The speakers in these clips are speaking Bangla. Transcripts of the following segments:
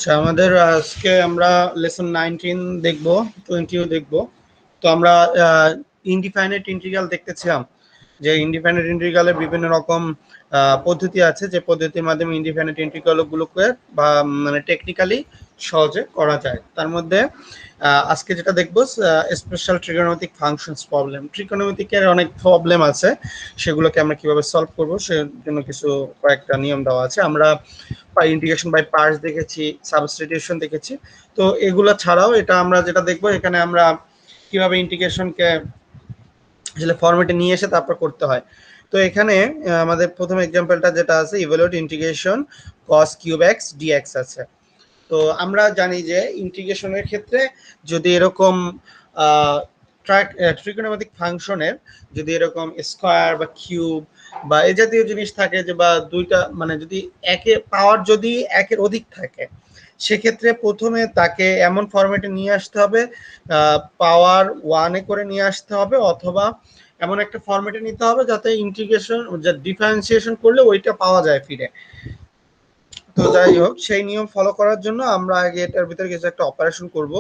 আচ্ছা, আমাদের আজকে আমরা লেসন 19 দেখব, 20ও দেখব। তো আমরা ইনডিফাইনাইট ইন্টিগ্রাল দেখতেছিলাম যে ইনডিফাইনাইট ইন্টিগ্রালের বিভিন্ন রকম পদ্ধতি আছে, যে পদ্ধতির মাধ্যমে ইনডিফাইনাইট ইন্টিগ্রালগুলোকে বা মানে টেকনিক্যালি সহজে করা যায়। তার মধ্যে আজকে যেটা দেখব স্পেশাল ট্রিগোনোমেট্রিক ফাংশনস প্রবলেম। ট্রিগোনোমেট্রিকের অনেক প্রবলেম আছে, সেগুলোকে আমরা কিভাবে সলভ করব সেই জন্য কিছু কয়েকটা নিয়ম দেওয়া আছে। আমরা ইন্টিগ্রেশন বাই পার্টস দেখেছি, সাবস্টিটিউশন দেখেছি। তো এগুলা ছাড়াও এটা আমরা যেটা দেখব, এখানে আমরা কিভাবে ইন্টিগ্রেশনকে আসলে ফরম্যাটে নিয়ে এসে তারপর করতে হয়। তো এখানে আমাদের প্রথম এক্সাম্পলটা যেটা আছে, evaluate integration cos cube x dx আছে। তো আমরা জানি যে ইন্টিগ্রেশনের ক্ষেত্রে যদি এরকম ট্রিগোনোমেট্রিক ফাংশনের যদি এরকম স্কয়ার বা কিউব বা এই জাতীয় জিনিস থাকে, যে বা দুইটা মানে যদি একে পাওয়ার যদি একের অধিক থাকে, সেক্ষেত্রে প্রথমে তাকে এমন ফরম্যাটে নিয়ে আসতে হবে, পাওয়ার ওয়ানে করে নিয়ে আসতে হবে, অথবা এমন একটা ফরম্যাটে নিতে হবে যাতে ইন্টিগ্রেশন যা ডিফারেন্সিয়েশন করলে ওইটা পাওয়া যায় ফিরে। তো যাই হোক, সেই নিয়ম ফলো করার জন্য আমরা আগে এটার ভিতরে কিছু একটা অপারেশন করব।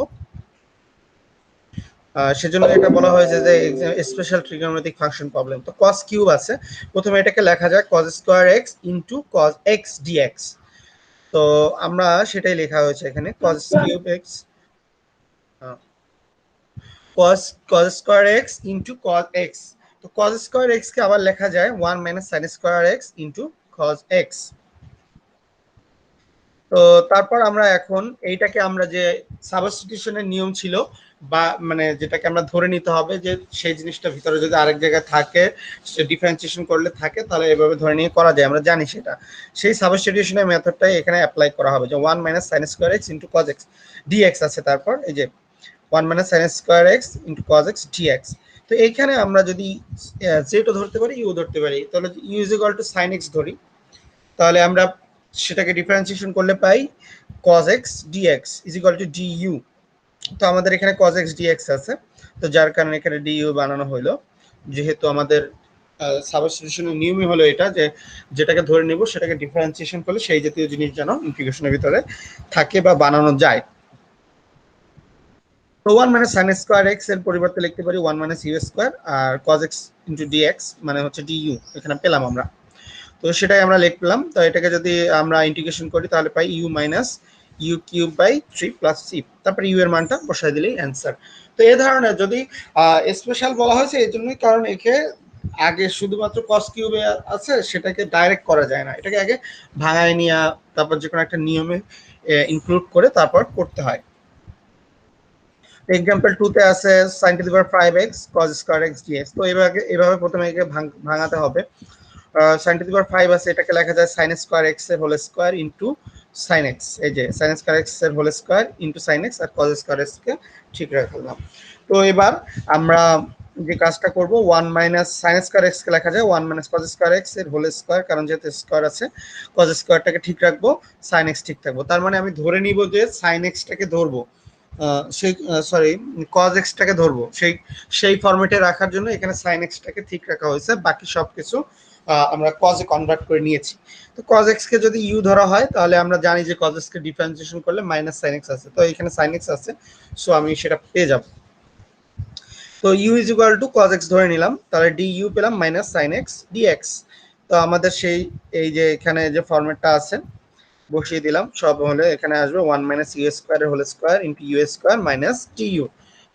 সেজন্য এটা বলা হয়েছে যে স্পেশাল ট্রিগোনোমেট্রিক ফাংশন প্রবলেম। তো cos কিউব আছে, প্রথমে এটাকে লেখা যায় cos square x into cos x dx। তো আমরা সেটাই লেখা হয়েছে এখানে, cos cube x cos square x into cos x। তো cos স্কয়ার x কে আবার লেখা যায় 1 minus sin square x into cos x। তো তারপর আমরা এখন এইটাকে আমরা যে সাবস্টিটিউশনের নিয়ম ছিল, বা মানে যেটাকে আমরা ধরে নিতে হবে যে সেই জিনিসটা ভিতরে যদি আরেক জায়গায় থাকে, ডিফারেন্সিয়েশন করলে থাকে, তাহলে এভাবে ধরে নিয়ে করা যায়, আমরা জানি সেটা। সেই সাবস্টিটিউশনের মেথডটাই এখানে অ্যাপ্লাই করা হবে, যে 1 minus sin square x into cos x dx আছে। তারপর এই যে 1 minus sin square x into cos x dx। তো এইখানে আমরা যদি জেডও ধরতে পারি, ইউ ধরতে পারি, তাহলে u is equal to sin x ধরি, তাহলে আমরা সেটাকে ডিফারেন্সিয়েশন করলে পাই cos x dx is equal to du। তো আমাদের এখানে cos x dx আছে, তো যার কারণে এখানে du বানানো হলো, যেহেতু আমাদের সাবস্টিটিউশনের নিয়মই হলো এটা, যে যেটাকে ধরে নিব সেটাকে ডিফারেন্সিয়েশন করলে সেই জাতীয় জিনিস যেন ইন্টিগ্রেশনের ভিতরে থাকে বা বানানো যায়। তো 1 মাইনাস sin স্কয়ার x এর পরিবর্তে লিখতে পারি 1 মাইনাস ইউ স্কয়ার, আর cos x ইনটু dx মানে হচ্ছে du এখানে পেলাম আমরা। তো সেটাই আমরা লিখলাম। তো এটাকে যদি আমরা ইন্টিগ্রেশন করি তাহলে পাই U minus U cube by 3 plus C, তারপরে ইউ এর মানটা বসাই দিলেই অ্যান্সার। তো এই ধরনের যদি স্পেশাল বলা হয়েছে এই জন্যই, কারণ একে আগে শুধুমাত্র cos কিউবে আছে, সেটাকে ডাইরেক্ট করা যায় না, এটাকে আগে ভাঙায় নিয়ে তারপর যে কোনো একটা নিয়মে ইনক্লুড করে তারপর করতে হয়। এক্সাম্পল 2 তে আছে sin two the power 5x cos square x dx। তো এভাবে প্রথমে একে ভাঙাতে হবে। sin টু দি পাওয়ার 5 আছে, এটাকে লেখা যায় sin স্কয়ার x এর whole square into sin x। এই যে sin স্কয়ার x এর whole square into sin x, আর cos স্কয়ার x কে ঠিক রাখলাম। তো এবার আমরা যে কাজটা করব, 1 মাইনাস sin স্কয়ার x কে লেখা যায় 1 মাইনাস cos স্কয়ার x এর হোল স্কয়ার, কারণ যেহেতু স্কয়ার আছে cos স্কয়ারটাকে ঠিক রাখবো, sin x ঠিক থাকবো। তার মানে আমি ধরে নিব যে sin x টাকে ধরবো, সেই সরি cos x টাকে ধরবো, সেই ফরম্যাটে রাখার জন্য এখানে sin x টাকে ঠিক রাখা হয়েছে, বাকি সবকিছু আমরা cos এ কনভার্ট করে নিয়েছি। তো cos x কে যদি u ধরা হয়, তাহলে আমরা জানি যে cos x কে ডিফারেন্সিয়েশন করলে মাইনাস sin x আছে, তো এখানে sin x আছে, সো আমি সেটা পেয়ে যাব। তো u is equal two cos x ধরে নিলাম, তাহলে du পেলাম মাইনাস sin x dx। তো আমাদের সেই এই যে এখানে যে ফরম্যাটটা আছে বসিয়ে দিলাম, সব হলে এখানে আসবে 1 মাইনাস ইউ স্কয়ার এর whole square into u square minus du।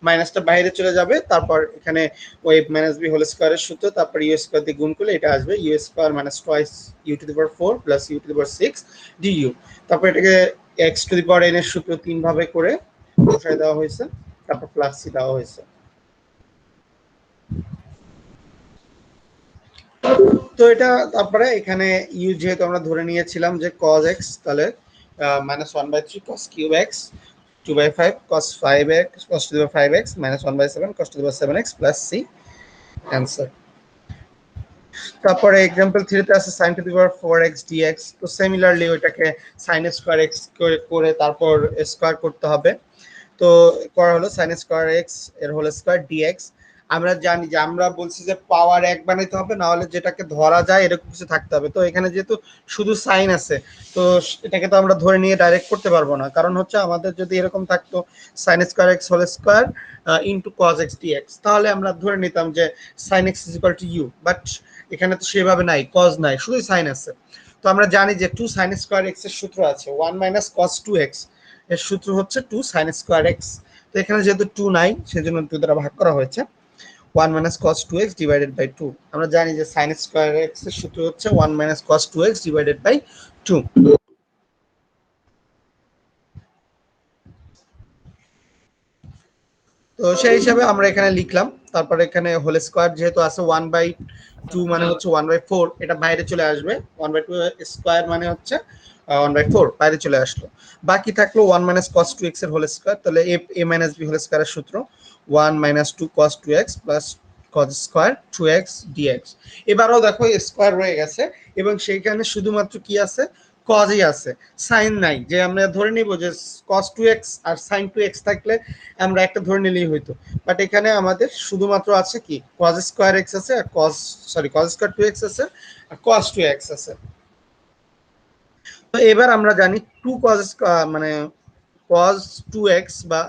মাইনাসটা বাইরে চলে যাবে, তারপর এখানে ওই মাইনাস বি হোল স্কয়ারের সূত্র, তারপর ইউ স্কয়ার দিয়ে গুণ করলে এটা আসবে u square minus twice u to the power 4 plus u to the power 6 du। তারপর এটাকে x to the power n এর সূত্র 3 ভাবে করে বসায় দেওয়া হয়েছে, তারপর প্লাস সি দেওয়া হয়েছে। তো এটা তারপরে এখানে ইউ যেহেতু আমরা ধরে নিয়েছিলাম যে cos x, তাহলে minus 1/3 cos cube x 2/5 cos 5x cos to the power 5x minus 1/7 cos to the power 7x plus c answer। তারপরে एग्जांपल 3 তে আছে sin to the power 4x dx। তো সিমিলারলি ওটাকে sin স্কয়ার x করে তারপর স্কয়ার করতে হবে। তো করা হলো sin স্কয়ার x এর হোল স্কয়ার dx, আমরা জানি যে আমরা বলছি যে পাওয়ার এক বানাইতে হবে, না হলে যেটাকে ধরা যায় এরকম কিছু থাকতে হবে। তো এখানে যেহেতু শুধু সাইন আছে, তো এটাকে তো আমরা ধরে নিয়ে ডাইরেক্ট করতে পারবো না, কারণ হচ্ছে আমাদের যদি এরকম থাকতো sine square x whole square into cos x dx, তাহলে আমরা ধরে নিতাম যে sine x is equal to u. But এখানে তো সেভাবে নাই, কজ নাই, শুধুই সাইন আছে। তো আমরা জানি যে টু সাইন স্কোয়ার এক্স এর সূত্র আছে one minus cos two x, এর সূত্র হচ্ছে টু সাইন স্কোয়ার এক্স। তো এখানে যেহেতু টু নাই, সেজন্য টু দ্বারা ভাগ করা হয়েছে। 1 minus cos 2x divided by 2, আমরা জানি যে sin স্কয়ার x এর সূত্র হচ্ছে 1 minus cos 2x divided by 2। তো সেই হিসাবে আমরা এখানে লিখলাম। তারপর এখানে হোল স্কয়ার যেহেতু আছে 1/2 মানে হচ্ছে 1/4, এটা বাইরে চলে আসবে। 1/2 স্কয়ার মানে হচ্ছে 1/4 বাইরে চলে আসলো। বাকি থাকলো 1 minus cos 2x এর হোল স্কয়ার, তাহলে a minus b হোল স্কয়ারের সূত্র 1 minus 2 cos 2x plus cos square 2x dx। এবারও দেখো স্কয়ার রয়ে গেছে এবং সেইখানে শুধুমাত্র কি আছে, কজই আছে, সাইন নাই। যে আমরা ধরে নিব যে cos 2x আর sin 2x থাকলে আমরা একটা ধরে নিলেই হইতো, বাট এখানে আমাদের শুধুমাত্র আছে কি cos স্কয়ার x আছে আর cos স্কয়ার 2x আছে আর cos 2x আছে। তো এবার আমরা জানি 2 cos মানে cos 2x বা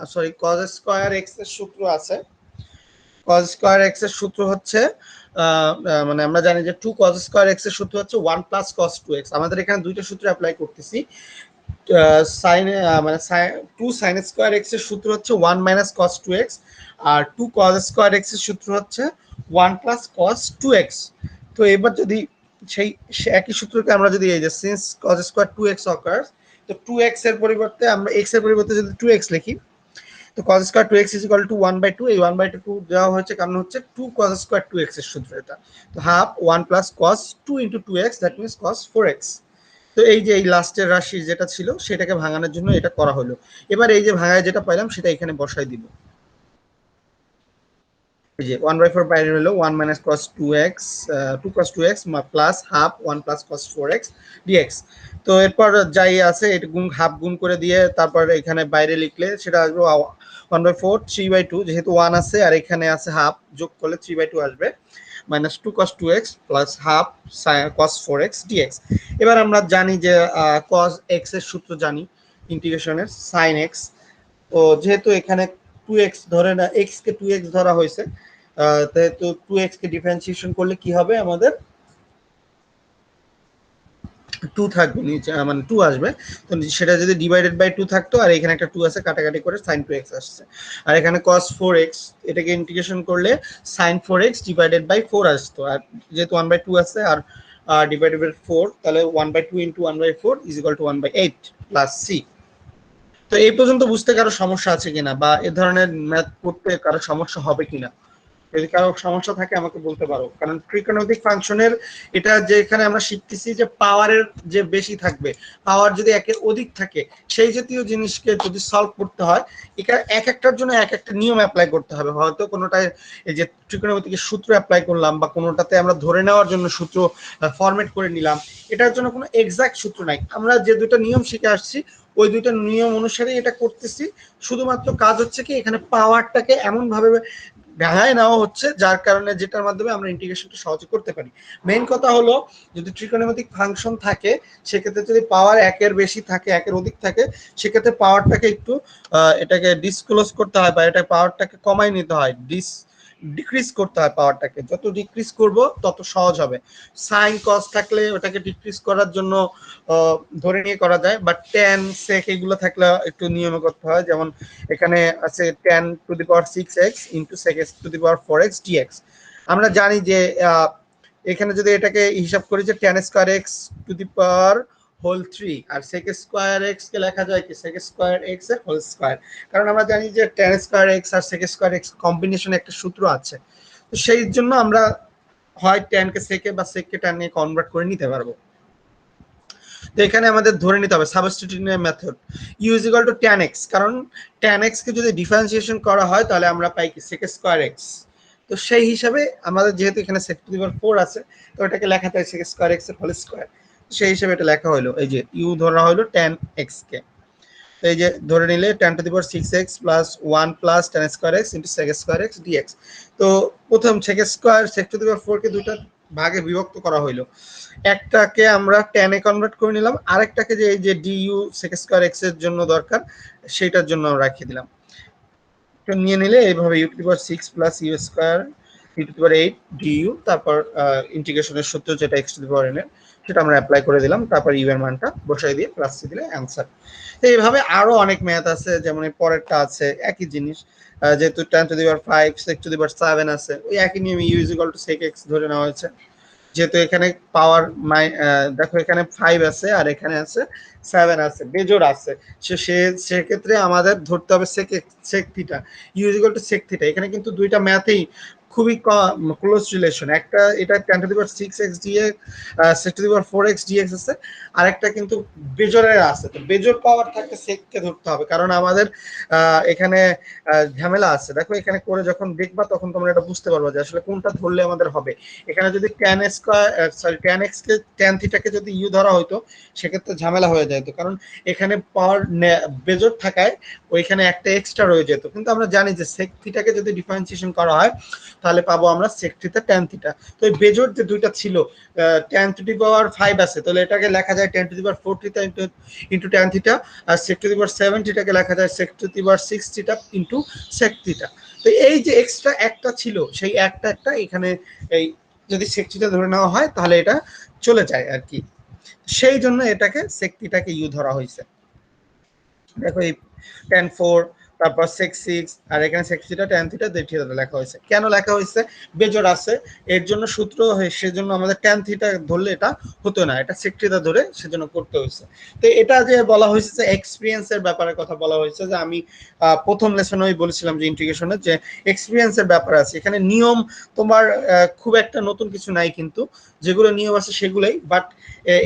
cos স্কয়ার x এর সূত্র আছে। cos স্কয়ার x এর সূত্র হচ্ছে মানে আমরা জানি যে 2 cos স্কয়ার x এর সূত্র হচ্ছে 1 প্লাস cos 2x। আমাদের এখানে দুইটা সূত্র অ্যাপ্লাই করতেছি। সাইন মানে 2 sin স্কয়ার x এর সূত্র হচ্ছে 1 মাইনাস cos 2x, আর 2 cos স্কয়ার x এর সূত্র হচ্ছে 1 প্লাস cos 2x। তো এবার যদি সেই একই সূত্রকে আমরা যদি এই যে since cos square 2x occurs, তো 2x এর পরিবর্তে আমরা x এর পরিবর্তে যদি 2x লিখি, তো cos square 2x is equal to 1/2। এই 1/2 দেওয়া হয়েছে কারণ হচ্ছে 2 cos স্কয়ার 2x এর সূত্র এটা। তো half 1 plus cos 2 into 2x, that means cos 4x। তো এই যে এই লাস্টের রাশি যেটা ছিল সেটাকে ভাঙানোর জন্য এটা করা হলো। এবার এই যে ভাঙায় যেটা পাইলাম সেটা এখানে বসাই দিব। এই যে 1/4 বাইরে হলো 1 minus cos 2x 2 cos 2x plus half 1 plus cos 4x dx। তো এরপর যাই আছে এটা গুণ হাফ গুণ করে দিয়ে তারপর এখানে বাইরে লিখলে সেটা আসবে 1/4 3/2, যেহেতু 1 আছে আর এখানে আছে হাফ, যোগ করলে 3/2 আসবে, minus 2 cos 2x plus half cos 4x dx। এবার আমরা জানি যে cos x এর সূত্র জানি ইন্টিগ্রেশনের sin x। তো যেহেতু এখানে 2x ধরে না, x কে 2x ধরা হয়েছে, তো 2x কে ডিফারেন্সিয়েশন করলে কি হবে, আমাদের 2 থাকবে নিচে, মানে 2 আসবে। তো সেটা যদি ডিভাইডেড বাই 2 থাকতো আর এখানে একটা 2 আছে, কাটাকাটি করে sin 2x আসছে। আর এখানে cos 4x, এটাকে ইন্টিগ্রেশন করলে sin 4x ডিভাইডেড বাই 4 আসতো। আর যেহেতু 1/2 আছে আর ডিভাইডেড বাই 4, তাহলে 1/2 into 1/4 is equal two 1/8 plus c। তো এই পর্যন্ত বুঝতে কারো সমস্যা আছে কিনা, বা এ ধরনের ম্যাথ করতে কারো সমস্যা হবে কিনা? যদি কারো সমস্যা থাকে আমাকে বলতে পারো, কারণ ট্রিকোণমিতিক ফাংশনের এটা যেখানে আমরা শিখতেছি যে পাওয়ারের যে বেশি থাকবে, পাওয়ার যদি একের অধিক থাকে, সেই জাতীয় জিনিসকে যদি সলভ করতে হয়, এটা এক একটার জন্য এক একটা নিয়ম অ্যাপ্লাই করতে হবে। হয়তো কোনোটায় এই যে ট্রিকোণমিতিকের সূত্র অ্যাপ্লাই করলাম, বা কোনোটাতে আমরা ধরে নেওয়ার জন্য সূত্র ফরম্যাট করে নিলাম, এটার জন্য কোনো এক্সাক্ট সূত্র নাই। আমরা যে দুটো নিয়ম শিখে আসছি ওই দুইটা নিয়ম অনুসারে এটা করতেছি। শুধুমাত্র কাজ হচ্ছে কি এখানে পাওয়ারটাকে এমন ভাবে ভাঙায় নেওয়া হচ্ছে যার কারণে, যেটার মাধ্যমে আমরা ইন্টিগ্রেশনটা সহজে করতে পারি। মেইন কথা হলো যদি ট্রিকোণমিতিক ফাংশন থাকে, সেক্ষেত্রে যদি পাওয়ার একের বেশি থাকে, একের অধিক থাকে, সেক্ষেত্রে পাওয়ারটাকে একটু এটাকে ডিসক্লোজ করতে হয়, বা এটা পাওয়ারটাকে কমাই নিতে হয়, ডিক্রিজ করতে হয়। পাওয়ারটাকে যত ডিক্রিজ করব তত সহজ হবে। সাইন কস থাকলে ওটাকে ডিক্রিজ করার জন্য ধরে নিয়ে করা যায়, বাট ট্যান সেক এগুলো থাকলে একটু নিয়মে করতে হয়। যেমন এখানে আছে tan two the power 6x into sec x to the power 4x dx। আমরা জানি যে এখানে যদি এটাকে হিসাব করি যে tan square x to the power whole 3, আর sec স্কয়ার x কে লেখা যায় কি sec স্কয়ার x এর হোল স্কয়ার। কারণ আমরা জানি যে tan স্কয়ার x আর sec স্কয়ার x কম্বিনেশনে একটা সূত্র আছে। তো সেই জন্য আমরা হয় tan কে sec বা sec কে tan এ কনভার্ট করে নিতে পারবো। তো এখানে আমাদের ধরে নিতে হবে সাবস্টিটিউশনের method u is equal to tan x, কারণ tan x কে যদি ডিফারেন্সিয়েশন করা হয় তাহলে আমরা পাই কি sec স্কয়ার x। তো সেই হিসাবে আমাদের যেহেতু এখানে sec টু দি পাওয়ার 4 আছে, তো এটাকে লেখা যায় sec স্কয়ার x এর হোল স্কয়ার। সেই হিসাবে এটা লেখা হলো, এই যে u ধরা হলো tan x কে। এই যে ধরে নিলে 10⁶x plus 1 plus 10² x into sec² x dx। তো প্রথম sec² কে দুইটা ভাগে বিভক্ত করা হইলো, একটাকে আমরা tan এ কনভার্ট করে নিলাম, আরেকটাকে যে এই যে du sec² x এর জন্য দরকার সেটার জন্য রাখিয়ে দিলাম। তো নিয়ে নিলে এইভাবে u⁶ plus u² u⁸ du, তারপর ইন্টিগ্রেশনের সূত্র যেটা x⁴n এর সেটা আমরা অ্যাপ্লাই করে দিলাম, তারপর u এর মানটা বসাই দিয়ে প্লাস সি দিলে অ্যান্সার। তো এইভাবে আরো অনেক ম্যাথ আছে, যেমন এই পরেরটা আছে একই জিনিস, যেহেতু 10⁵ sec⁷ আছে ওই একই নিয়মে u = sec x ধরে নেওয়া হয়েছে। যেহেতু এখানে পাওয়ার দেখো এখানে 5 আছে আর এখানে আছে 7 আছে, বেজোড় আছে, সেক্ষেত্রে আমাদের ধরতে হবে sec theta, u = sec theta. এখানে কিন্তু দুইটা ম্যাথেই খুবই ক্লোজ রিলেশন, একটা এটা 10⁶x dx sec⁴x dx আছে, আরেকটা কিন্তু বেজোড়ের আছে। তো বেজোড় পাওয়ার থাকলে sec কে ধরতে হবে, কারণ আমাদের এখানে ঝামেলা আছে। দেখো এখানে করে যখন দেখবা তখন তোমরা এটা বুঝতে পারবে যে আসলে কোনটা ধরলে আমাদের হবে। এখানে যদি tan x কে tan থিটাকে যদি u ধরা হইতো সেক্ষেত্রে ঝামেলা হয়ে যেত, কারণ এখানে পাওয়ার বেজোড় থাকায় ওইখানে একটা এক্সট্রা রয়ে যেত। কিন্তু আমরা জানি যে sec থিটাকে যদি ডিফারেন্সিয়েশন করা হয় তাহলে পাবো আমরা sec থিটা tan থিটা। তো এই বেজোড় যে দুইটা ছিল tan⁵ আছে, তাহলে এটাকে লেখা যায় tan⁴ theta into tan theta, আর sec⁷ থিটাকে লেখা যায় sec⁶ theta into sec theta. তো এই যে এক্সট্রা একটা ছিল সেই একটা এখানে এই যদি sec থিটা ধরে নেওয়া হয় তাহলে এটা চলে যায় আর কি, সেই জন্য এটাকে sec থিটাকে u ধরা হয়েছে। দেখো এই tan⁴, তারপর sec⁶, আর এখানে sec থিটা tan থিটা লেখা হয়েছে। কেন লেখা হয়েছে? বেজোড় আছে এর জন্য সূত্র, সেজন্য আমাদের tan থিটা ধরলে এটা হতো না, এটা sec থিটা ধরে সেজন্য করতে হয়েছে। তো এটা যে বলা হয়েছে যে এক্সপেরিয়েন্সের ব্যাপারে কথা বলা হয়েছে, যে আমি প্রথম লেসনেই বলেছিলাম যে ইন্টিগ্রেশনের যে এক্সপেরিয়েন্সের ব্যাপার আছে, এখানে নিয়ম তোমার খুব একটা নতুন কিছু নাই, কিন্তু যেগুলো নিয়ম আছে সেগুলোই, বাট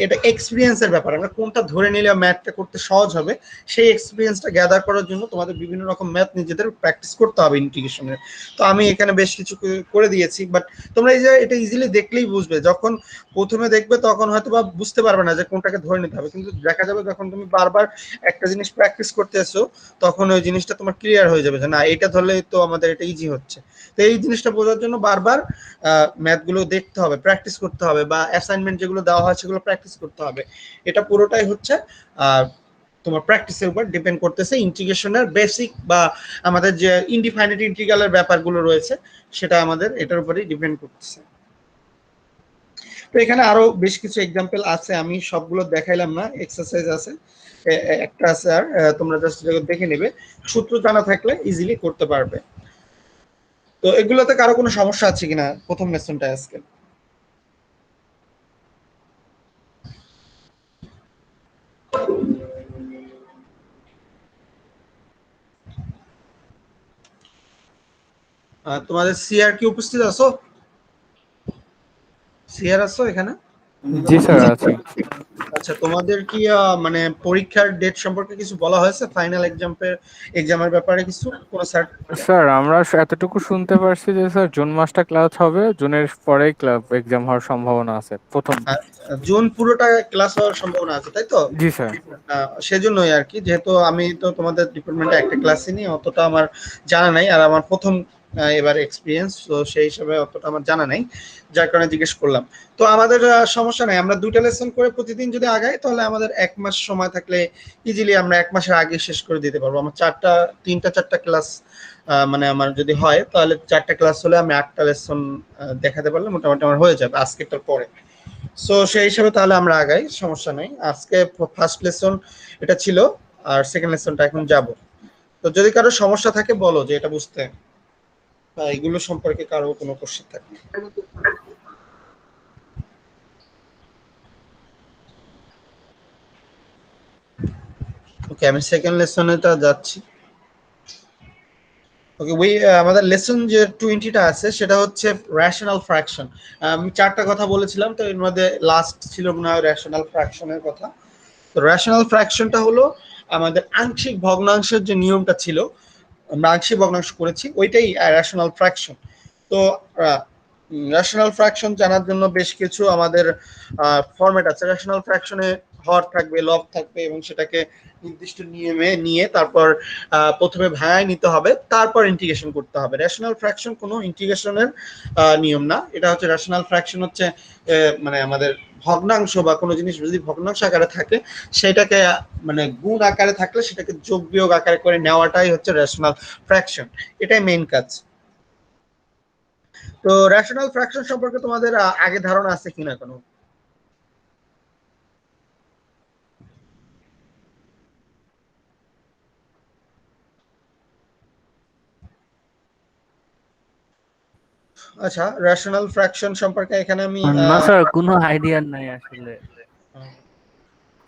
এটা এক্সপিরিয়েন্সের ব্যাপার। আমরা কোনটা ধরে নিলে ম্যাথটা করতে সহজ হবে সেই এক্সপিরিয়েন্সটা গ্যাদার করার জন্য তোমাদের বিভিন্ন রকম ম্যাথ নিজেদের প্র্যাকটিস করতে হবে ইন্টিগ্রেশনের। তো আমি এখানে বেশ কিছু করে দিয়েছি, বাট তোমরা এই যে এটা ইজিলি দেখলেই বুঝবে, যখন প্রথমে দেখবে তখন হয়তো বা বুঝতে পারবে না যে কোনটাকে ধরে নিতে হবে, কিন্তু দেখা যাবে যখন তুমি বারবার একটা জিনিস প্র্যাকটিস করতে আসো তখন ওই জিনিসটা তোমার ক্লিয়ার হয়ে যাবে যে না এটা ধরলে তো আমাদের এটা ইজি হচ্ছে। তো এই জিনিসটা বোঝার জন্য বারবার ম্যাথগুলো দেখতে হবে, প্র্যাকটিস করতে হবে, বা অ্যাসাইনমেন্ট যেগুলো দেওয়া হয় সেগুলো প্র্যাকটিস করতে হবে। এটা পুরোটাই হচ্ছে তোমার প্র্যাকটিসের উপর ডিপেন্ড করতেছে। ইন্টিগ্রেশনের বেসিক বা আমাদের যে ইনডিফাইনাইট ইন্টিগ্রালের ব্যাপারগুলো রয়েছে সেটা আমাদের এটার উপরেই ডিপেন্ড করতেছে। তো এখানে আরো বেশ কিছু এক্সাম্পল আছে, আমি সবগুলো দেখাইলাম না, এক্সারসাইজ আছে একটা আছে, আর তোমরা জাস্ট দেখে নেবে, সূত্র জানা থাকলে ইজিলি করতে পারবে। তো এগুলোতে কারো কোনো সমস্যা আছে কিনা প্রথম লেসনটা আজকে? তোমাদের সিআর কি উপস্থিত আছো? সিআর আছো এখানে? জি স্যার আছি। আচ্ছা, তোমাদের কি মানে পরীক্ষার ডেট সম্পর্কে কিছু বলা হয়েছে? ফাইনাল এক্সামের ব্যাপারে কিছু কোনো স্যার? স্যার আমরা এতটুকু শুনতে পারছি যে স্যার জুন মাসটা ক্লাস হবে, জুনের পরেই ক্লাস এক্সাম হওয়ার সম্ভাবনা আছে প্রথম। জুন পুরোটা ক্লাস হওয়ার সম্ভাবনা আছে, তাই তো? জি স্যার। সেজন্যই আর কি, যেহেতু আমি তো তোমাদের ডিপার্টমেন্টে একটা ক্লাসই নিই, অতটা আমার জানা নাই, আর আমার প্রথম এবার এক্সপিরিয়েন্স, তো সেই হিসাবে অতটা আমার জানা নাই, যার কারণে জিজ্ঞেস করলাম। তো আমাদের সমস্যা নাই, আমরা 2টা লেসন করে প্রতিদিন যদি আগাই তাহলে আমাদের 1 মাস সময় থাকলে ইজিলি আমরা 1 মাসের আগে শেষ করে দিতে পারবো। আমার 3টা-4টা ক্লাস মানে আমার যদি হয় তাহলে 4টা ক্লাস হলে আমি 8টা লেসন দেখাতে পারলে মোটামুটি আমার হয়ে যাবে আজকেরটার পরে। সো সেই হিসাবে তাহলে আমরা আগাই, সমস্যা নেই। আজকে ফার্স্ট লেসন এটা ছিল, আর সেকেন্ড লেসনটা এখন যাব। তো যদি কারো সমস্যা থাকে বলো, যে এটা বুঝতে বা এগুলো সম্পর্কে কারো কোনো কোশ্চেন থাকে। ওকে, আমি সেকেন্ড লেসনেটা যাচ্ছি। ওকে, আমাদের লেসন যে 20টা আছে সেটা হচ্ছে রেশনাল ফ্র্যাকশন। আমি 4টা কথা বলেছিলাম, তো এর মধ্যে লাস্ট ছিল মনে হয় রেশনাল ফ্র্যাকশনের কথা। তো রেশনাল ফ্র্যাকশনটা হলো আমাদের আংশিক ভগ্নাংশের যে নিয়মটা ছিল, আমরা আংশিক ভগ্নাংশ করেছি, ওইটাই রেশনাল ফ্র্যাকশন। তো রেশনাল ফ্র্যাকশন জানার জন্য বেশ কিছু আমাদের ফরম্যাট আছে। রেশনাল ফ্র্যাকশনে হর থাকবে, লব থাকবে, এবং সেটাকে নির্দিষ্ট নিয়মে নিয়ে তারপর প্রথমে ভাঙায় নিতে হবে, তারপর ইন্টিগ্রেশন করতে হবে। রেশনাল ফ্র্যাকশন কোনো ইন্টিগ্রেশনের নিয়ম না। এটা হচ্ছে রেশনাল ফ্র্যাকশন হচ্ছে মানে আমাদের ভগ্নাংশ বা কোনো জিনিস যদি ভগ্নাংশ আকারে থাকে সেটাকে মানে গুণ আকারে থাকলে সেটাকে যোগ বিয়োগ আকারে করে নেওয়াটাই হচ্ছে রেশনাল ফ্র্যাকশন। এটাই মেইন কাজ। তো রেশনাল ফ্র্যাকশন সম্পর্কে তোমাদের আগে ধারণা আছে কিনা কোনো? আচ্ছা, রেশনাল ফ্র্যাকশন সম্পর্কে এখানে আমি না স্যার, কোনো আইডিয়া নাই আসলে।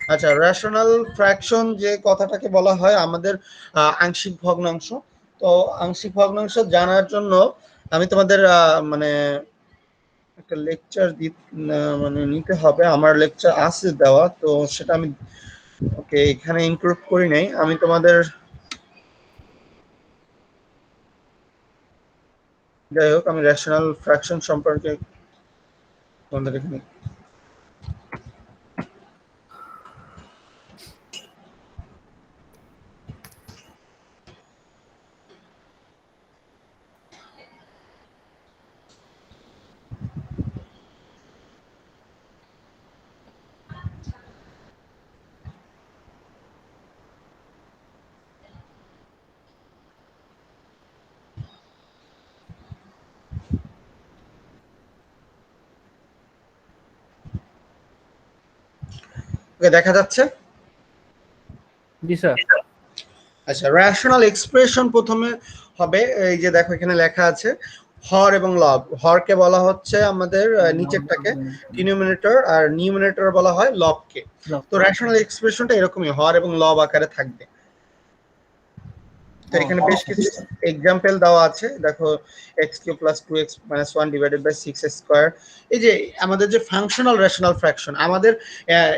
আচ্ছা, রেশনাল ফ্র্যাকশন যে কথাটাকে বলা হয় আমাদের আংশিক ভগ্নাংশ। তো আংশিক ভগ্নাংশ জানার জন্য আমি তোমাদের মানে একটা লেকচার মানে নিতে হবে। আমার লেকচার আছে দেওয়া, তো সেটা আমি ওকে এখানে ইনক্লুড করি নাই। আমি তোমাদের যাই হোক, আমি রেশনাল ফ্র্যাকশন সম্পর্কে তোমাদের এখানে দেখা যাচ্ছে। জি স্যার। আচ্ছা, রেশনাল এক্সপ্রেশন প্রথমে হবে, এই যে দেখো এখানে লেখা আছে হর এবং লব। হরকে বলা হচ্ছে আমাদের নিচেরটাকে ডিনোমিনেটর, আর নিউমিনেটর বলা হয় লবকে। তো রেশনাল এক্সপ্রেশনটা এরকমই হর এবং লব আকারে থাকবে। তো এখানে বেশ কিছু এক্সাম্পল দেওয়া আছে, দেখো x³ + 2x - 1 / 6² এই যে আমাদের যে ফাংশনাল রেশনাল ফ্র্যাকশন, আমাদের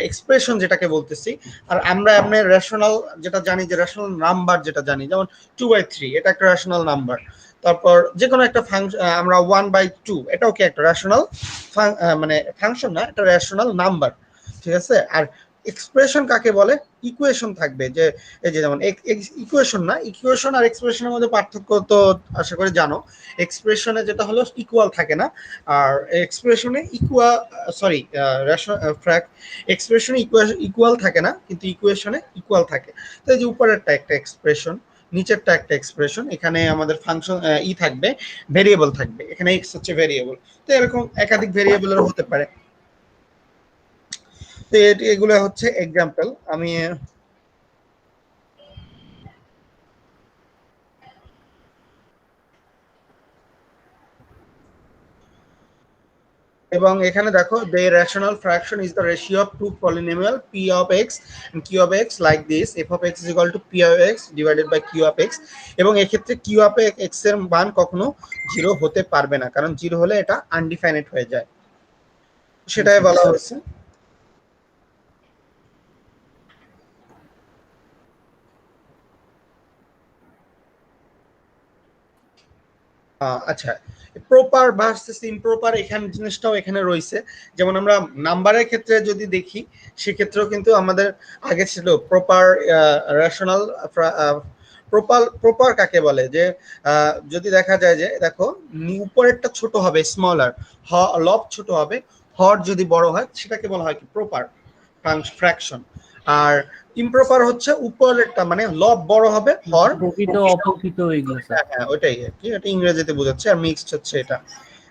এক্সপ্রেশন যেটাকে বলতেছি। আর আমরা এমনি রেশনাল যেটা জানি, যে রেশনাল নাম্বার যেটা জানি, যেমন 2/3 এটা একটা রেশনাল নাম্বার। তারপর যে কোনো একটা ফাংশন আমরা 1/2 এটাও কি একটা রেশনাল মানে ফাংশন না, এটা রেশনাল নাম্বার, ঠিক আছে। আর এক্সপ্রেশন কাকে বলে? ইকুয়েশন থাকবে, যে এই যে যেমন ইকুয়েশন না, ইকুয়েশন আর এক্সপ্রেশনের মধ্যে পার্থক্য তো আশা করি জানো। এক্সপ্রেশনে যেটা হলো ইকুয়াল থাকে না, আর এক্সপ্রেশনে এক্সপ্রেশনে ইকুয়াল থাকে না, কিন্তু ইকুয়েশনে ইকুয়াল থাকে। তো এই যে উপরেরটা একটা এক্সপ্রেশন, নিচেরটা একটা এক্সপ্রেশন। এখানে আমাদের ফাংশন থাকবে, ভেরিয়েবল থাকবে, এখানে এক্স হচ্ছে ভেরিয়েবল। তো এরকম একাধিক ভেরিয়েবলের হতে পারে। তো এগুলো হচ্ছে এক্সাম্পল। আমি এবং এখানে দেখো the rational fraction is the ratio of two polynomial p of x and q of x like this: f of x is equal to p of x divided by q of x। এবং এক্ষেত্রে q of x এর মান কখনো 0 হতে পারবে না, কারণ 0 হলে এটা আনডিফাইনাইট হয়ে যায়, সেটাই বলা হয়েছে। আচ্ছা, প্রপার ভার্সেস ইমপ্রপার এখানে জিনিসটাও এখানে রয়েছে। যেমন আমরা নাম্বারের ক্ষেত্রে যদি দেখি, সেক্ষেত্রেও কিন্তু আমাদের আগে ছিল প্রপার রেশনাল। প্রপার কাকে বলে? যে যদি দেখা যায় যে দেখো উপরেরটা ছোট হবে স্মলার, লব ছোট হবে, হর যদি বড় হয় সেটাকে বলা হয় কি প্রপার ফ্র্যাকশন। আর ইমপ্রপার হচ্ছে উপরেরটা মানে লব বড় হবে, হর প্রকৃত অপ্রকৃত এগুলো স্যার। হ্যাঁ ওইটাই আর কি, এটা ইংরেজিতে বোঝাচ্ছে, আর মিক্সড হচ্ছে এটা,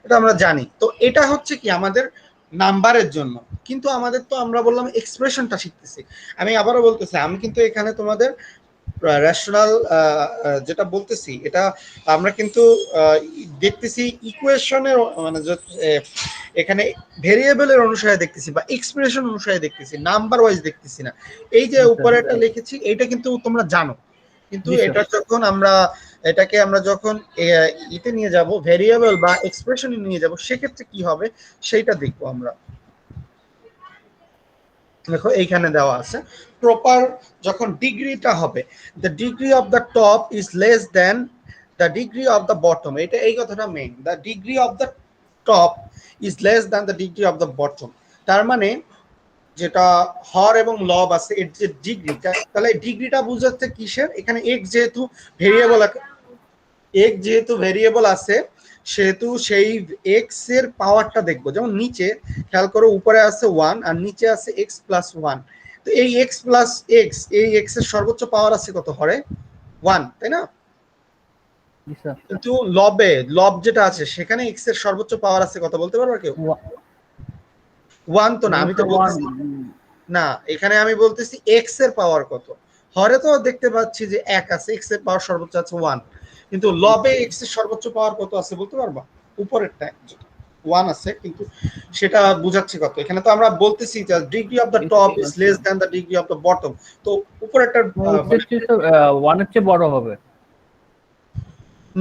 এটা আমরা জানি। তো এটা হচ্ছে কি আমাদের নাম্বারের জন্য, কিন্তু আমাদের তো আমরা বললাম এক্সপ্রেশনটা শিখতেছি। আমি আবারও বলতেছি, আমি কিন্তু এখানে তোমাদের রেশনাল যেটা বলতেছি এটা আমরা কিন্তু দেখতেছি ইকুয়েশনের মানে এখানে ভেরিয়েবলের অনুসারে দেখতেছি বা এক্সপ্রেশন অনুসারে দেখতেছি, নাম্বার ওয়াইজ দেখতেছি না। এই যে উপরে একটা লিখেছি এইটা কিন্তু তোমরা জানো, কিন্তু এটা যখন আমরা যখন ইতে নিয়ে যাব, ভেরিয়েবল বা এক্সপ্রেশনে নিয়ে যাব, সেক্ষেত্রে কি হবে সেইটা দেখবো আমরা। দেখো এইখানে দেওয়া আছে প্রপার যখন ডিগ্রিটা হবে, the degree of the top is less than the degree of the bottom. এটা এই কথাটা main, the degree of the top is less than the degree of the bottom. তার মানে যেটা হর এবং লব আছে এর যে ডিগ্রিটা, তাহলে ডিগ্রিটা বুঝাচ্ছে কিসের, এখানে এক্স যেহেতু ভেরিয়েবল আছে সেহেতু সেই এক্স এর পাওয়ারটা দেখবো। যেমন নিচে খেয়াল করো, উপরে আছে 1 আর নিচে আছে x+1। তো এই x+x, এই x এর সর্বোচ্চ পাওয়ার আছে কত, হরে 1, তাই না? জি স্যার। কিন্তু লব যেটা আছে সেখানে x এর সর্বোচ্চ পাওয়ার আছে কত, বলতে পারবে কেউ? 1 তো না, আমি তো বলতেছি না, এখানে আমি বলতেছি x এর পাওয়ার কত। হরে তো দেখতে পাচ্ছি যে 1 আছে, x এর পাওয়ার সর্বোচ্চ আছে 1, কিন্তু লবে x এর সর্বোচ্চ পাওয়ার কত আছে বলতে পারবা? উপরেরটা 1 আছে, কিন্তু সেটা বুঝাচ্ছে কত। এখানে তো আমরা বলতেছি যে degree of the top is less than the degree of the bottom. তো উপরেরটা ওয়ান এর চেয়ে বড় হবে।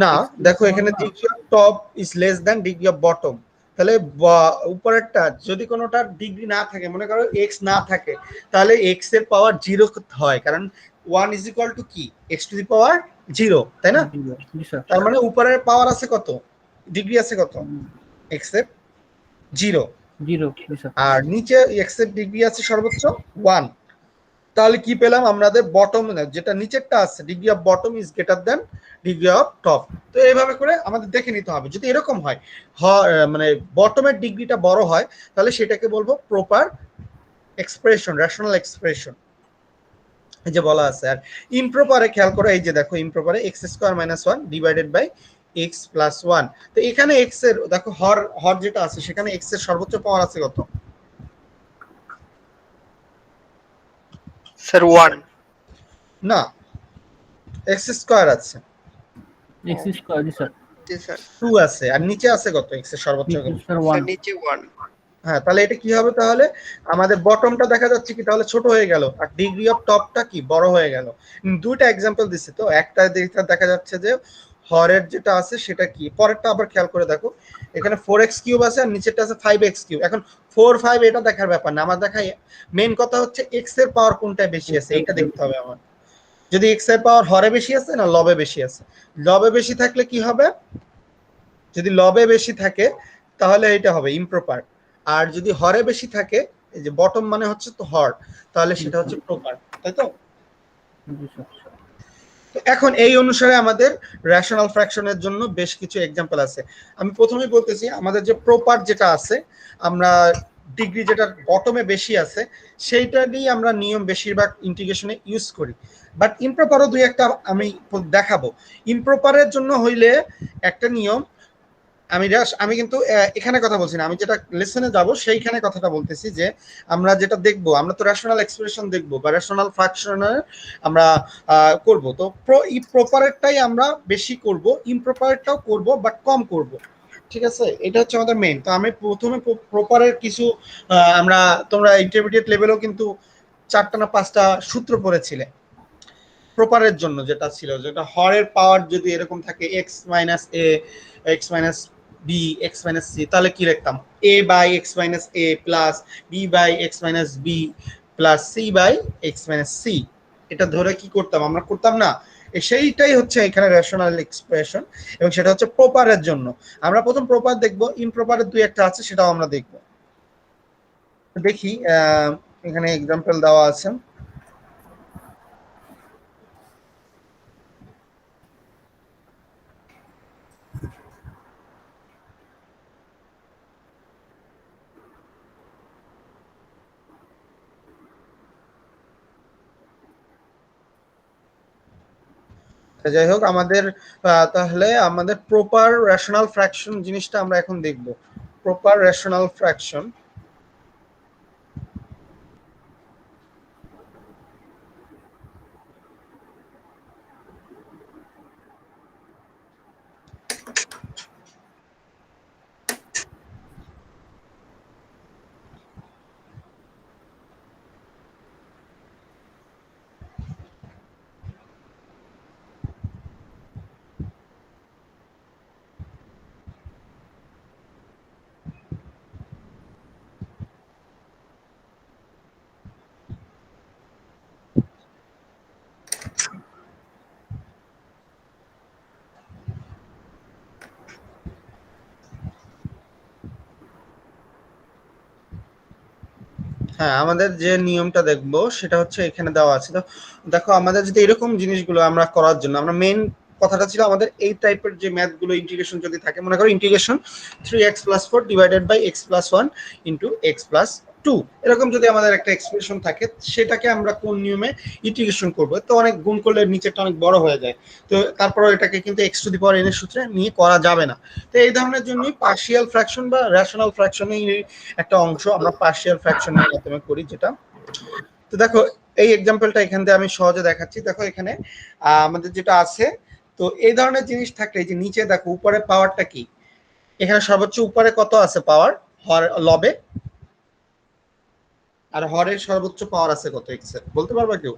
না, দেখো এখানে degree of top is less than degree of bottom. তাহলে উপরেরটা যদি কোনোটার ডিগ্রি না থাকে, মনে করো এক্স না থাকে, তাহলে এক্স এর পাওয়ার 0 হয়, কারণ 1 ইজ ইকুয়াল টু কি, এক্স টু দি পাওয়ার 0, তাই না? জি স্যার। তার মানে উপরের পাওয়ার আছে কত, ডিগ্রি আছে কত, এক্স এর 0, 0। জি স্যার। আর নিচে এক্স এর ডিগ্রি আছে সর্বোচ্চ 1। তাহলে কি পেলাম আমাদের, বটম যেটা নিচেরটা আছে degree of bottom is greater than degree of top. তো এইভাবে করে আমাদের দেখে নিতে হবে। যদি এরকম হয়, মানে বটমের ডিগ্রিটা বড় হয়, তাহলে সেটাকে বলবো প্রপার এক্সপ্রেশন, রেশনাল এক্সপ্রেশন, এই যে বলা আছে। আর ইমপ্রপারে খেয়াল করো, এই যে দেখো ইমপ্রপারে x² - 1 ডিভাইডেড বাই x+1। তো এখানে x এর দেখো হর যেটা আছে সেখানে x এর সর্বোচ্চ পাওয়ার আছে কত? স্যার 1। না, x² আছে, x²। জি স্যার। জি স্যার। 2 আছে, আর নিচে আছে কত x এর সর্বোচ্চ কত? Sir sir 1। নিচে 1। হ্যাঁ, তাহলে এটা কি হবে, তাহলে আমাদের বটমটা দেখা যাচ্ছে কি তাহলে ছোট হয়ে গেল, আর ডিগ্রি অফ টপটা কি বড় হয়ে গেল। দুইটা এক্সাম্পল দিচ্ছি, তো একটা দেখা যাচ্ছে যে হরের যেটা আছে সেটা কি, পরেরটা আবার খেয়াল করে দেখো, এখানে 4x³ আছে আর নিচেরটা আছে 5x³। এখন 4 5 এটা দেখার ব্যাপার না, আমার দেখাই মেন কথা হচ্ছে x এর পাওয়ার কোনটায় বেশি আছে এটা দেখতে হবে আমার। যদি x এর পাওয়ার হরে বেশি আছে না লবে বেশি আছে, লবে বেশি থাকলে কি হবে, যদি লবে বেশি থাকে তাহলে এটা হবে ইমপ্রপার, আর যদি হরে বেশি থাকে, এই যে বটম মানে হচ্ছে তো হর, তাহলে সেটা হচ্ছে প্রপার, তাই তো? জি স্যার। তো এখন এই অনুসারে আমাদের রেশনাল ফ্র্যাকশনের জন্য বেশ কিছু এক্সাম্পল আছে। আমি প্রথমেই বলতেছি আমাদের যে প্রপার যেটা আছে, আমরা ডিগ্রি যেটা বটমে বেশি আছে সেইটা দিয়ে আমরা নিয়ম বেশিরভাগ ইন্টিগ্রেশনে ইউজ করি। বাট ইমপ্রপারও দুই একটা আমি দেখাবো। ইমপ্রপারের জন্য হইলে একটা নিয়ম, আমি কিন্তু এখানে কথা বলছি না, আমি যেটা লেসনে যাব সেইখানে কথাটা বলতেছি, যে আমরা যেটা দেখবো, আমরা তো রেশনাল এক্সপ্রেশন দেখবো বা রেশনাল ফ্র্যাকশনের আমরা করব। তো প্রপারেরটাই আমরা বেশি করব, ইমপ্রপারেরটাও করব বাট কম করব, ঠিক আছে? এটা হচ্ছে আমাদের মেইন। তো আমি প্রথমে প্রপারের কিছু আমরা, তোমরা ইন্টারমিডিয়েট লেভেলেও কিন্তু 4টা না 5টা সূত্র পড়েছিলে প্রপারের জন্য, যেটা ছিল যেটা হরের পাওয়ার যদি এরকম থাকে x-a, x-b, x-c, তাহলে কি লিখতাম, a/x-a plus b/x-b plus c/x-c। এটা ধরে কি করতাম, আমরা করতাম না? সেইটাই হচ্ছে এখানে রেশনাল এক্সপ্রেশন, এবং সেটা হচ্ছে প্রপারের জন্য। আমরা প্রথম প্রপার দেখব, ইমপ্রপারের দুই একটা আছে সেটাও আমরা দেখব। দেখি এখানে এক্সাম্পল দেওয়া আছে। যাই হোক, আমাদের তাহলে আমাদের প্রপার রেশনাল ফ্র্যাকশন জিনিসটা আমরা এখন দেখব। প্রপার রেশনাল ফ্র্যাকশন, হ্যাঁ, আমাদের যে নিয়মটা দেখবো সেটা হচ্ছে এখানে দেওয়া আছে। তো দেখো, আমাদের যদি এরকম জিনিসগুলো আমরা করার জন্য আমরা মেইন কথাটা ছিল আমাদের এই টাইপের যে ম্যাথ গুলো ইন্টিগ্রেশন যদি থাকে, মনে করো integration 3x+4 divided by x+1 into x+2, এরকম যদি আমাদের একটা এক্সপ্রেশন থাকে, সেটাকে আমরা কোন নিয়মে ইন্টিগ্রেশন করবো, তো অনেক গুণ করলে নিচেরটা অনেক বড় হয়ে যায়। তো তারপরে এটাকে কিন্তু x⁴n এর সূত্রে নিয়ে করা যাবে না। তো এই ধরনের জন্যই পার্শিয়াল ফ্র্যাকশন বা রেশনাল ফ্র্যাকশনের একটা অংশ আমরা পার্শিয়াল ফ্র্যাকশনের মাধ্যমে করি যেটা। তো দেখো, এই এক্সাম্পলটা এখান থেকে আমি সহজে দেখাচ্ছি। দেখো এখানে আমাদের যেটা আছে, তো এই ধরনের জিনিস থাকলে, যে নিচে দেখো উপরে পাওয়ারটা কি, এখানে সর্বোচ্চ উপরে কত আছে পাওয়ার হর লবে, আর হরের সর্বোচ্চ পাওয়ার আছে কত এক্স এর, বলতে পারবা কেউ?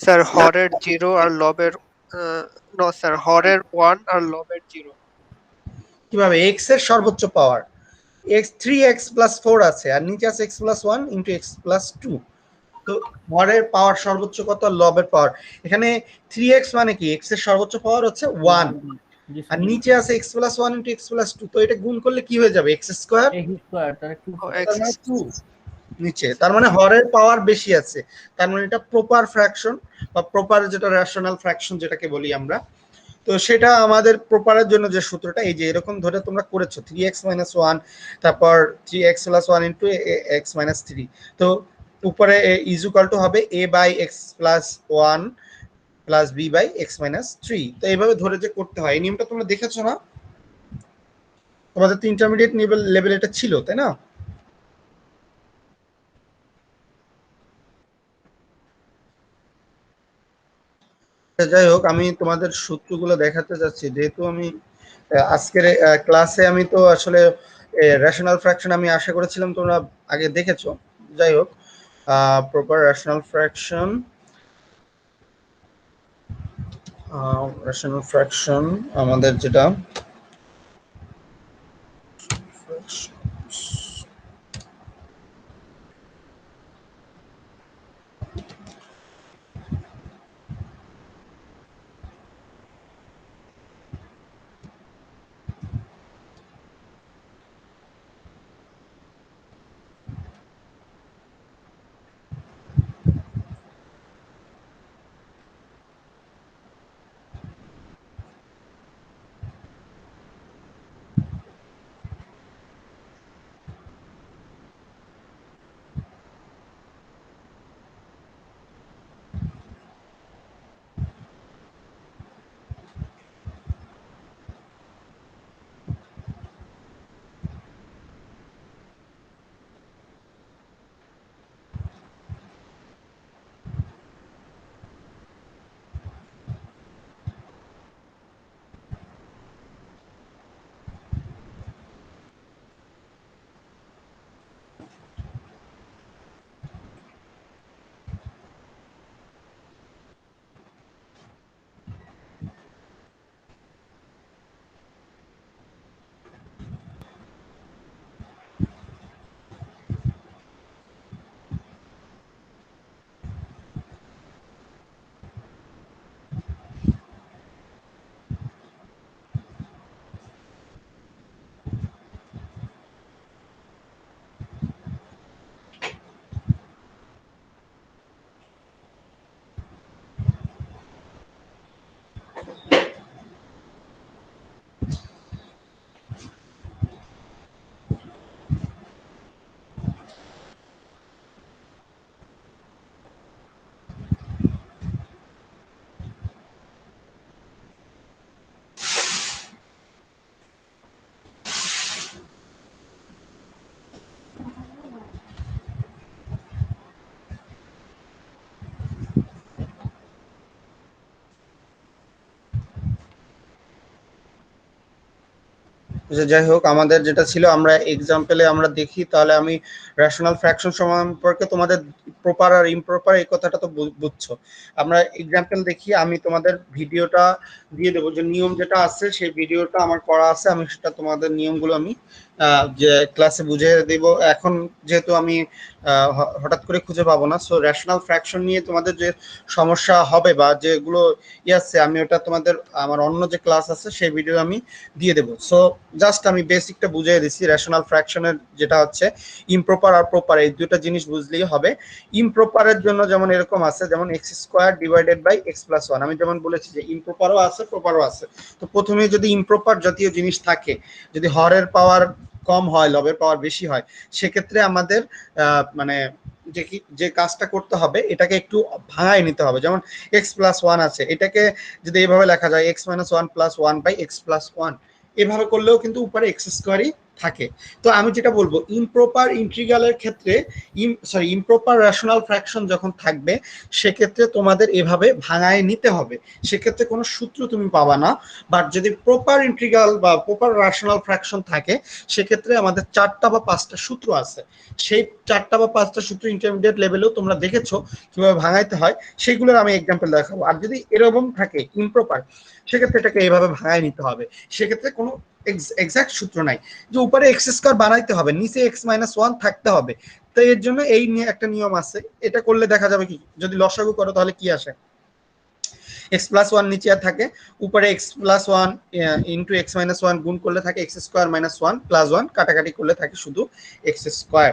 স্যার হরের 0 আর লবের নো স্যার হরের 1 আর লবের 0। কিভাবে? এক্স এর সর্বোচ্চ পাওয়ার এক্স 3x+4 আছে, আর নিচে আছে x+1 ইন্টু x+2। তো হরের পাওয়ার সর্বোচ্চ কত, লবের পাওয়ার এখানে 3x মানে কি, x এর সর্বোচ্চ পাওয়ার হচ্ছে 1, জি আর স্যার। নিচে আছে x+1 ইন্টু x+2, তো এটা গুণ করলে কি হয়ে যাবে, x স্কয়ার x স্কয়ার তার একটু এক্স 2 নিচে, তার মানে হরের পাওয়ার বেশি আছে, তার মানে এটা প্রপার ফ্র্যাকশন বা প্রপার যেটা রেশনাল ফ্র্যাকশন যেটাকে বলি আমরা। তো সেটা আমাদের প্রপারের জন্য যে সূত্রটা, এই যে এরকম ধরে তোমরা করেছো 3x-1, তারপর 3x+1 ইন্টু x-3, তো উপরে ইজ ইকুয়াল টু হবে a/x+1 প্লাস b/x-3। তো এইভাবে ধরে যে করতে হয়, এই নিয়মটা তোমরা দেখেছো না? তোমাদের তো ইন্টারমিডিয়েট লেভেল এটা ছিল, তাই না? যাই হোক, আমি তোমাদের সূত্রগুলো দেখাতে যাচ্ছি, যেহেতু আমি আজকের ক্লাসে আমি তো আসলে রেশনাল ফ্র্যাকশন আমি আশা করেছিলাম তোমরা আগে দেখেছো। যাই হোক, প্রপার রেশনাল ফ্র্যাকশন আমাদের যেটা যাই হোক, আমাদের যেটা ছিল, আমরা এক্সাম্পলে আমরা দেখি, তাহলে আমি রেশনাল ফ্র্যাকশন সম্পর্কে তোমাদের প্রপার আর ইমপ্রপার এই কথাটা তো বুঝছো। আমরা এক্সাম্পল দেখি, আমি তোমাদের ভিডিওটা দিয়ে দেবো, যে নিয়ম যেটা আছে সেই ভিডিওটা আমার করা আছে, আমি সেটা তোমাদের নিয়মগুলো আমি যে ক্লাসে বুঝিয়ে দেব। এখন যেহেতু আমি হঠাৎ করে খুঁজে পাবো না, সো রেশনাল ফ্র্যাকশন নিয়ে তোমাদের যে সমস্যা হবে বা যেগুলো আছে, আমি ওটা তোমাদের আমার অন্য যে ক্লাস আছে সেই ভিডিও আমি দিয়ে দেবো। সো জাস্ট আমি বেসিকটা বুঝিয়ে দিচ্ছি। রেশনাল ফ্র্যাকশনের যেটা হচ্ছে ইমপ্রপার আর প্রপার, এই দুটো জিনিস বুঝলেই হবে। ইমপ্রপারের জন্য যেমন এরকম আছে, যেমন x square divided by x plus one. আমি যেমন বলেছি যে ইমপ্রপারও আছে প্রপারও আছে। তো প্রথমে যদি ইমপ্রপার জাতীয় জিনিস থাকে, যদি হরের পাওয়ার কম হয় লবের পাওয়ার বেশি হয়, সেক্ষেত্রে আমাদের মানে যে কাজটা করতে হবে, এটাকে একটু ভাঙায় নিতে হবে। যেমন এক্স প্লাস ওয়ান আছে, এটাকে যদি এইভাবে লেখা যায় x minus one plus one by x plus one, এভাবে করলেও কিন্তু উপরে এক্স স্কোয়ারই থাকে। তো আমি যেটা বলবো, ইমপ্রপার ইন্টিগ্রালের ক্ষেত্রে ইমপ্রপার রেশনাল ফ্র্যাকশন যখন থাকবে, সেক্ষেত্রে তোমাদের এভাবে ভাঙায় নিতে হবে। সেক্ষেত্রে কোনো সূত্র তুমি পাবা না। বাট যদি প্রপার ইন্টিগ্রাল বা প্রপার রেশনাল ফ্র্যাকশন থাকে, সেক্ষেত্রে আমাদের 4টা বা 5টা সূত্র আছে। সেই 4টা বা 5টা সূত্র ইন্টারমিডিয়েট লেভেলেও তোমরা দেখেছো কিভাবে ভাঙাইতে হয়, সেগুলোর আমি এক্সাম্পল দেখাবো। আর যদি এরকম থাকে ইমপ্রপার, সেক্ষেত্রে এটাকে এইভাবে ভাঙায় নিতে হবে। সেক্ষেত্রে কোনো এক্সাক্ট সূত্র নাই যে উপরে এক্স স্কোয়ার বানাইতে হবে, নিচে এক্স মাইনাস ওয়ান থাকতে হবে। তো এর জন্য এই নিয়ে একটা নিয়ম আছে, এটা করলে দেখা যাবে কি, যদি লসাগু করো তাহলে কি আসে, এক্স প্লাস ওয়ান নিচে আর থাকে, উপরে x plus one into x minus one গুণ করলে থাকে x square minus one plus one, কাটাকাটি করলে থাকে শুধু এক্স স্কোয়ার।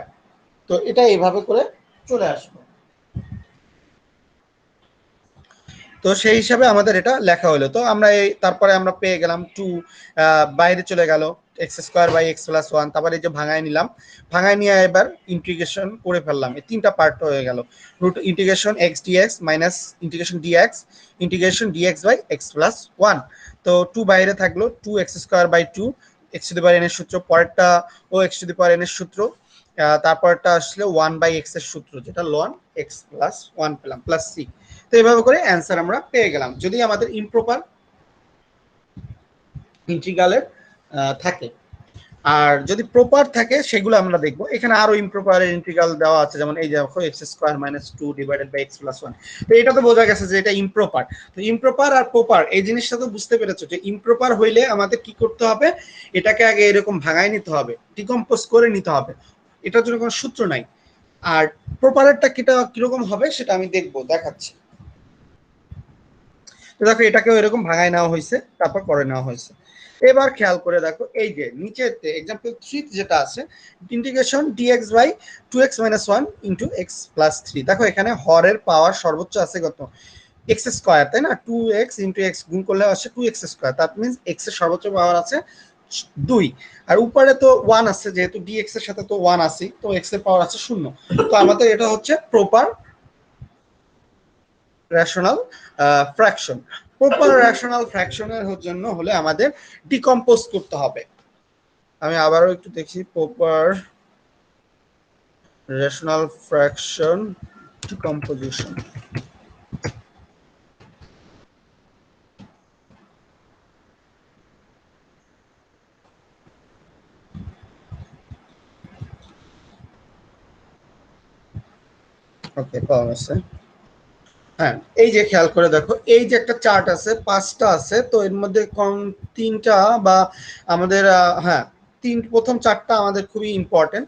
তো এটা এইভাবে করে চলে আসবে। তো সেই হিসাবে আমাদের এটা লেখা হলো। তো আমরা এই তারপরে আমরা পেয়ে গেলাম টু, বাইরে চলে গেল x square by x plus one. তারপরে এই যে ভাঙায় নিলাম, ভাঙায় নিয়ে এবার ইন্টিগ্রেশন করে ফেললাম। এই 3টা পার্ট হয়ে গেল, root integration x dx minus integration dx integration dx by x plus one. তো টু বাইরে থাকলো, two x square by two, x to the power n এর সূত্র, পরেরটা ও x to the power n এর সূত্র, তারপরটা আসলে ওয়ান বাই এক্স এর সূত্র, যেটা লন এক্স প্লাস ওয়ান পেলাম প্লাস সি। তো এইভাবে করে অ্যান্সার আমরা পেয়ে গেলাম, যদি আমাদের ইমপ্রপার ইন্টিগ্রালের থাকে। আর যদি প্রপার থাকে সেগুলো আমরা দেখবো। এখানে আরো ইমপ্রপারের ইন্টিগ্রাল দেওয়া আছে, যেমন এই দেখো x square minus two divided by x plus one. তো এটা তো বোঝা গেছে যে এটা ইমপ্রপার। তো ইমপ্রপার আর প্রপার এই জিনিসটা তো বুঝতে পেরেছো, যে ইমপ্রপার হইলে আমাদের কি করতে হবে, এটাকে আগে এরকম ভাঙায় নিতে হবে, ডিকম্পোজ করে নিতে হবে, এটার জন্য কোনো সূত্র নাই। আর প্রপারেরটা কিরকম হবে সেটা আমি দেখাচ্ছি। তো দেখো এটাকেও এরকম ভাঙায় নেওয়া হয়েছে, তারপর করে নেওয়া হয়েছে। এবার খেয়াল করে দেখো, এই যে নিচেতে এক্সাম্পল 3 যেটা আছে, integration dx by 2x minus 1 into x plus 3। দেখো এখানে হরের পাওয়ার সর্বোচ্চ আছে কত, এক্স স্কোয়ার, তাই না? 2x ইন্টু এক্স গুণ করলে আসে 2x square, that means x এর সর্বোচ্চ পাওয়ার আছে 2। আর উপরে তো 1 আছে, যেহেতু ডিএক্স এর সাথে তো 1 আছে, তো এক্স এর পাওয়ার আছে 0। তো আমাদের এটা হচ্ছে proper rational fraction. Proper rational ফ্র্যাকশনের জন্য হলে আমাদের ডিকম্পোজ করতে হবে। আমি আবারও একটু দেখি, প্রপার রেশনাল ফ্র্যাকশন ডিকম্পোজিশন। ওকে, পাওয়া গেছে। হ্যাঁ, এই যে খেয়াল করে দেখো, এই যে একটা চার্ট আছে, 5টা আছে, তো এর মধ্যে কম 3টা বা আমাদের হ্যাঁ প্রথম 4টা আমাদের খুবই ইম্পর্টেন্ট।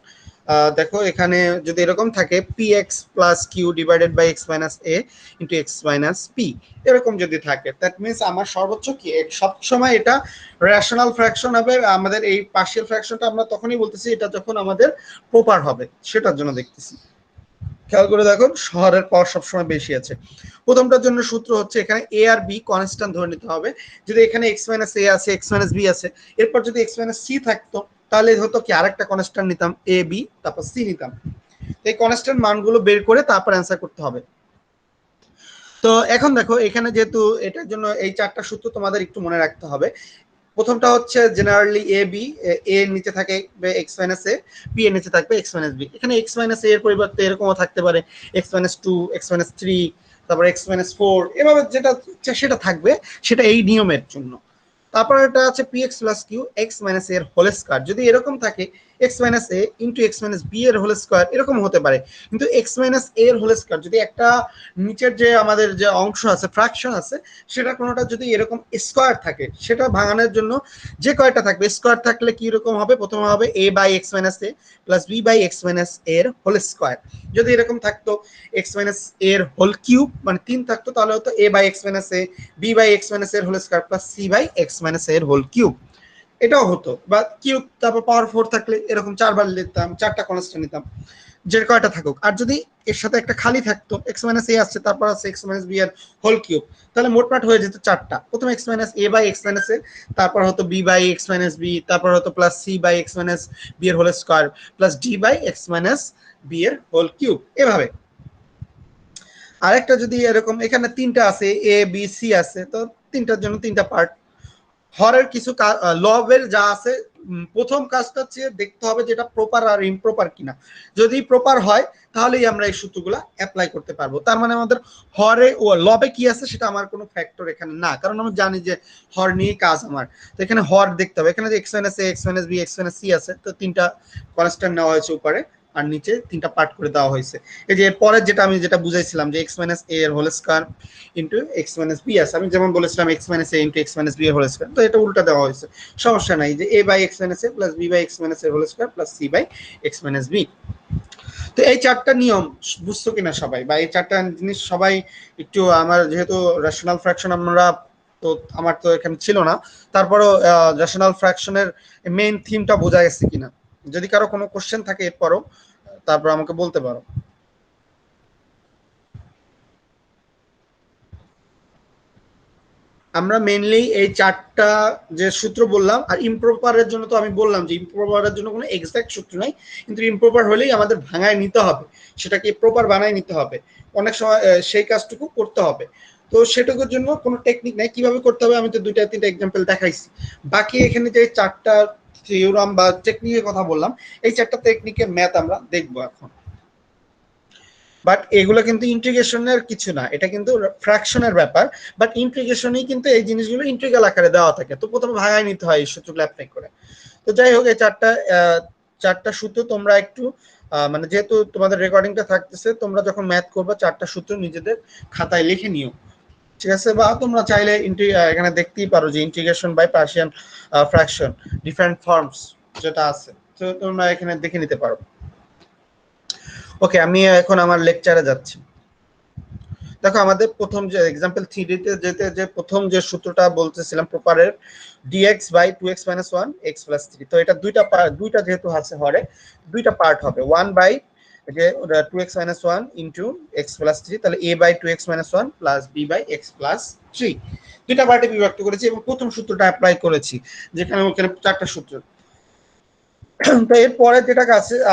দেখো এখানে যদি এরকম থাকে p x plus q divided by x minus a into x minus p, এরকম যদি থাকে, দ্যাট মিনস আমার সর্বোচ্চ কি, সবসময় এটা রেশনাল ফ্র্যাকশন হবে। আমাদের এই পার্শিয়াল ফ্র্যাকশনটা আমরা তখনই বলতেছি এটা যখন আমাদের প্রপার হবে, সেটার জন্য দেখতেছি। খেয়াল করে দেখো, শহরের পাওয়ার সবসময় বেশি আছে। প্রথমটার জন্য সূত্র হচ্ছে, এখানে এ আর বি কনস্ট্যান্ট ধরে নিতে হবে। যদি এখানে এক্স মাইনাস এ আছে, এক্স মাইনাস বি আছে, এরপর যদি এক্স মাইনাস সি থাকতো, তাহলে হতো কি আরেকটা কনস্ট্যান্ট নিতাম, এ বি তারপর সি নিতাম। এই কনস্ট্যান্ট মানগুলো বের করে তারপর অ্যান্সার করতে হবে। তো এখন দেখো এখানে যেহেতু এটার জন্য এই 4টা সূত্র তোমাদের একটু মনে রাখতে হবে। প্রথমটা হচ্ছে জেনারেলি এ বি, এ এর নিচে থাকে এক্স মাইনাস এ, বি এর নিচে থাকবে এক্স মাইনাস বি। এখানে এক্স মাইনাস এ এর পরিবর্তে এরকমও থাকতে পারে x minus two, x minus three, তারপর এক্স মাইনাস ফোর, এভাবে যেটা সেটা থাকবে, সেটা এই নিয়মের জন্য। তারপর এটা আছে p x plus q x minus এর হোল স্কয়ার। যদি এরকম থাকে x minus a into x minus b এর হোল স্কোয়ার এরকম হতে পারে, কিন্তু এক্স মাইনাস এ এর হোল স্কোয়ার যদি একটা নিচের যে আমাদের যে অংশ আছে ফ্র্যাকশন আছে সেটা কোনোটা যদি এরকম স্কোয়ার থাকে, সেটা ভাঙানোর জন্য যে কয়টা থাকবে স্কোয়ার থাকলে কি রকম হবে, প্রথমে হবে a by x minus a plus b by x minus এর হোল স্কোয়ার। যদি এরকম থাকতো এক্স মাইনাস এর হোল কিউব মানে 3 থাকতো, তাহলে হতো a by x minus a b by x minus এর whole square plus c by x minus এর হোল কিউব, এটাও হতো। বা কিউব তারপর পাওয়ার 4 থাকলে এরকম 4 বার নিতাম, 4টা কনস্ট্যান্ট নিতাম যে কয়টা থাকুক। আর যদি এর সাথে একটা খালি থাকতো এক্স মাইনাস এ আসছে তারপর আছে এক্স মাইনাস বি এর হোল কিউব, তাহলে মোটমাট হয়ে যেত 4টা। প্রথমে x minus a by x minus a, তারপর হতো b by x minus b, তারপর হতো plus c by x minus b এর whole square plus d by x minus b এর হোল কিউব, এভাবে। আরেকটা যদি এরকম এখানে 3টা আছে এ বি সি আছে, তো 3টার জন্য 3টা পার্ট। হরের কিছু লবের যা আছে প্রথম কাজটা হচ্ছে দেখতে হবে যেটা প্রপার আর ইমপ্রপার কিনা। যদি প্রপার হয় তাহলেই আমরা এই সূত্রগুলো অ্যাপ্লাই করতে পারবো। তার মানে আমাদের হরে ও লবে কি আছে সেটা আমার কোনো ফ্যাক্টর এখানে না, কারণ আমি জানি যে হর নিয়ে কাজ আমার। তো এখানে হর দেখতে হবে, এখানে যে x minus a x minus b x minus c আছে, তো 3টা কনস্ট্যান্ট নেওয়া হয়েছে উপরে আর নিচে 3টা পার্ট করে দেওয়া হয়েছে। এই যে পরের যেটা আমি যেটা বুঝাইছিলাম যে এক্স মাইনাস এ এর whole square into x minus b আছে, আমি যেমন বলেছিলাম x minus a into x minus b এর হোল স্কোয়ার, তো এটা উল্টা দেওয়া হয়েছে, সমস্যা নাই। যে a by x minus a plus b by x minus এর whole square plus c by x minus b. তো এই 4টা নিয়ম বুঝছো কিনা সবাই, বা এই 4টা জিনিস সবাই একটু, আমার যেহেতু রেশনাল ফ্র্যাকশন আমরা তো আমার তো এখানে ছিল না, তারপরও রেশনাল ফ্র্যাকশনের মেইন থিমটা বোঝা গেছে কিনা। যদি কারো কোনো কোশ্চেন থাকে এরপরও তারপর আমাকে বলতে পারো। আমরা মেইনলি এই 4টা যে সূত্র বললাম, আর ইমপ্রপারের জন্য তো আমি বললাম যে ইমপ্রপারের জন্য কোনো এক্সাক্ট সূত্র নাই, কিন্তু ইমপ্রপার হলেই আমাদের ভাঙায় নিতে হবে, সেটাকে প্রপার বানায় নিতে হবে, অনেক সময় সেই কাজটুকু করতে হবে। তো সেটুকুর জন্য কোনো টেকনিক নাই, কিভাবে করতে হবে আমি তো 2টা 3টা এক্সাম্পল দেখাইছি। বাকি এখানে যে 4টা থিওরাম বা টেকনিকের কথা বললাম, এই 4টা টেকনিকের ম্যাথ আমরা দেখবো এখন। বাট এগুলো কিন্তু ইন্টিগ্রেশনের কিছু না, এটা কিন্তু ফ্র্যাকশনের ব্যাপার। বাট ইন্টিগ্রেশনেই কিন্তু এই জিনিসগুলো ইন্টিগ্রাল আকারে দেওয়া থাকে, তো প্রথমে ভাগায় নিতে হয় এই সূত্রগুলো অ্যাপ্লাই করে। তো যাই হোক, এই 4টা সূত্র তোমরা একটু মানে যেহেতু তোমাদের রেকর্ডিংটা থাকতেছে, তোমরা যখন ম্যাথ করবে 4টা সূত্র নিজেদের খাতায় লিখে নিও, ঠিক আছে? বা তোমরা চাইলে এখানে দেখতেই পারো যে integration by partial fraction different forms যেটা আছে, তো তোমরা এখানে দেখে নিতে পারো। ওকে, আমি এখন আমার লেকচারে যাচ্ছি। দেখো আমাদের প্রথম যে এক্সাম্পল 3 যেতে যে প্রথম যে সূত্রটা বলতেছিলাম প্রপারের dx বাই 2x - 1 x + 3, তো এটা দুইটা যেহেতু আছে হরে, দুইটা পার্ট হবে 1 বাই যে 2x - 1 ইনটু x + 3, তাহলে a by 2x - 1 plus b by x + 3, দুইটা পার্টে বিভক্ত করেছি এবং প্রথম সূত্রটা অ্যাপ্লাই করেছি, যেখানে ওখানে 4টা সূত্র। তো এরপরে যেটা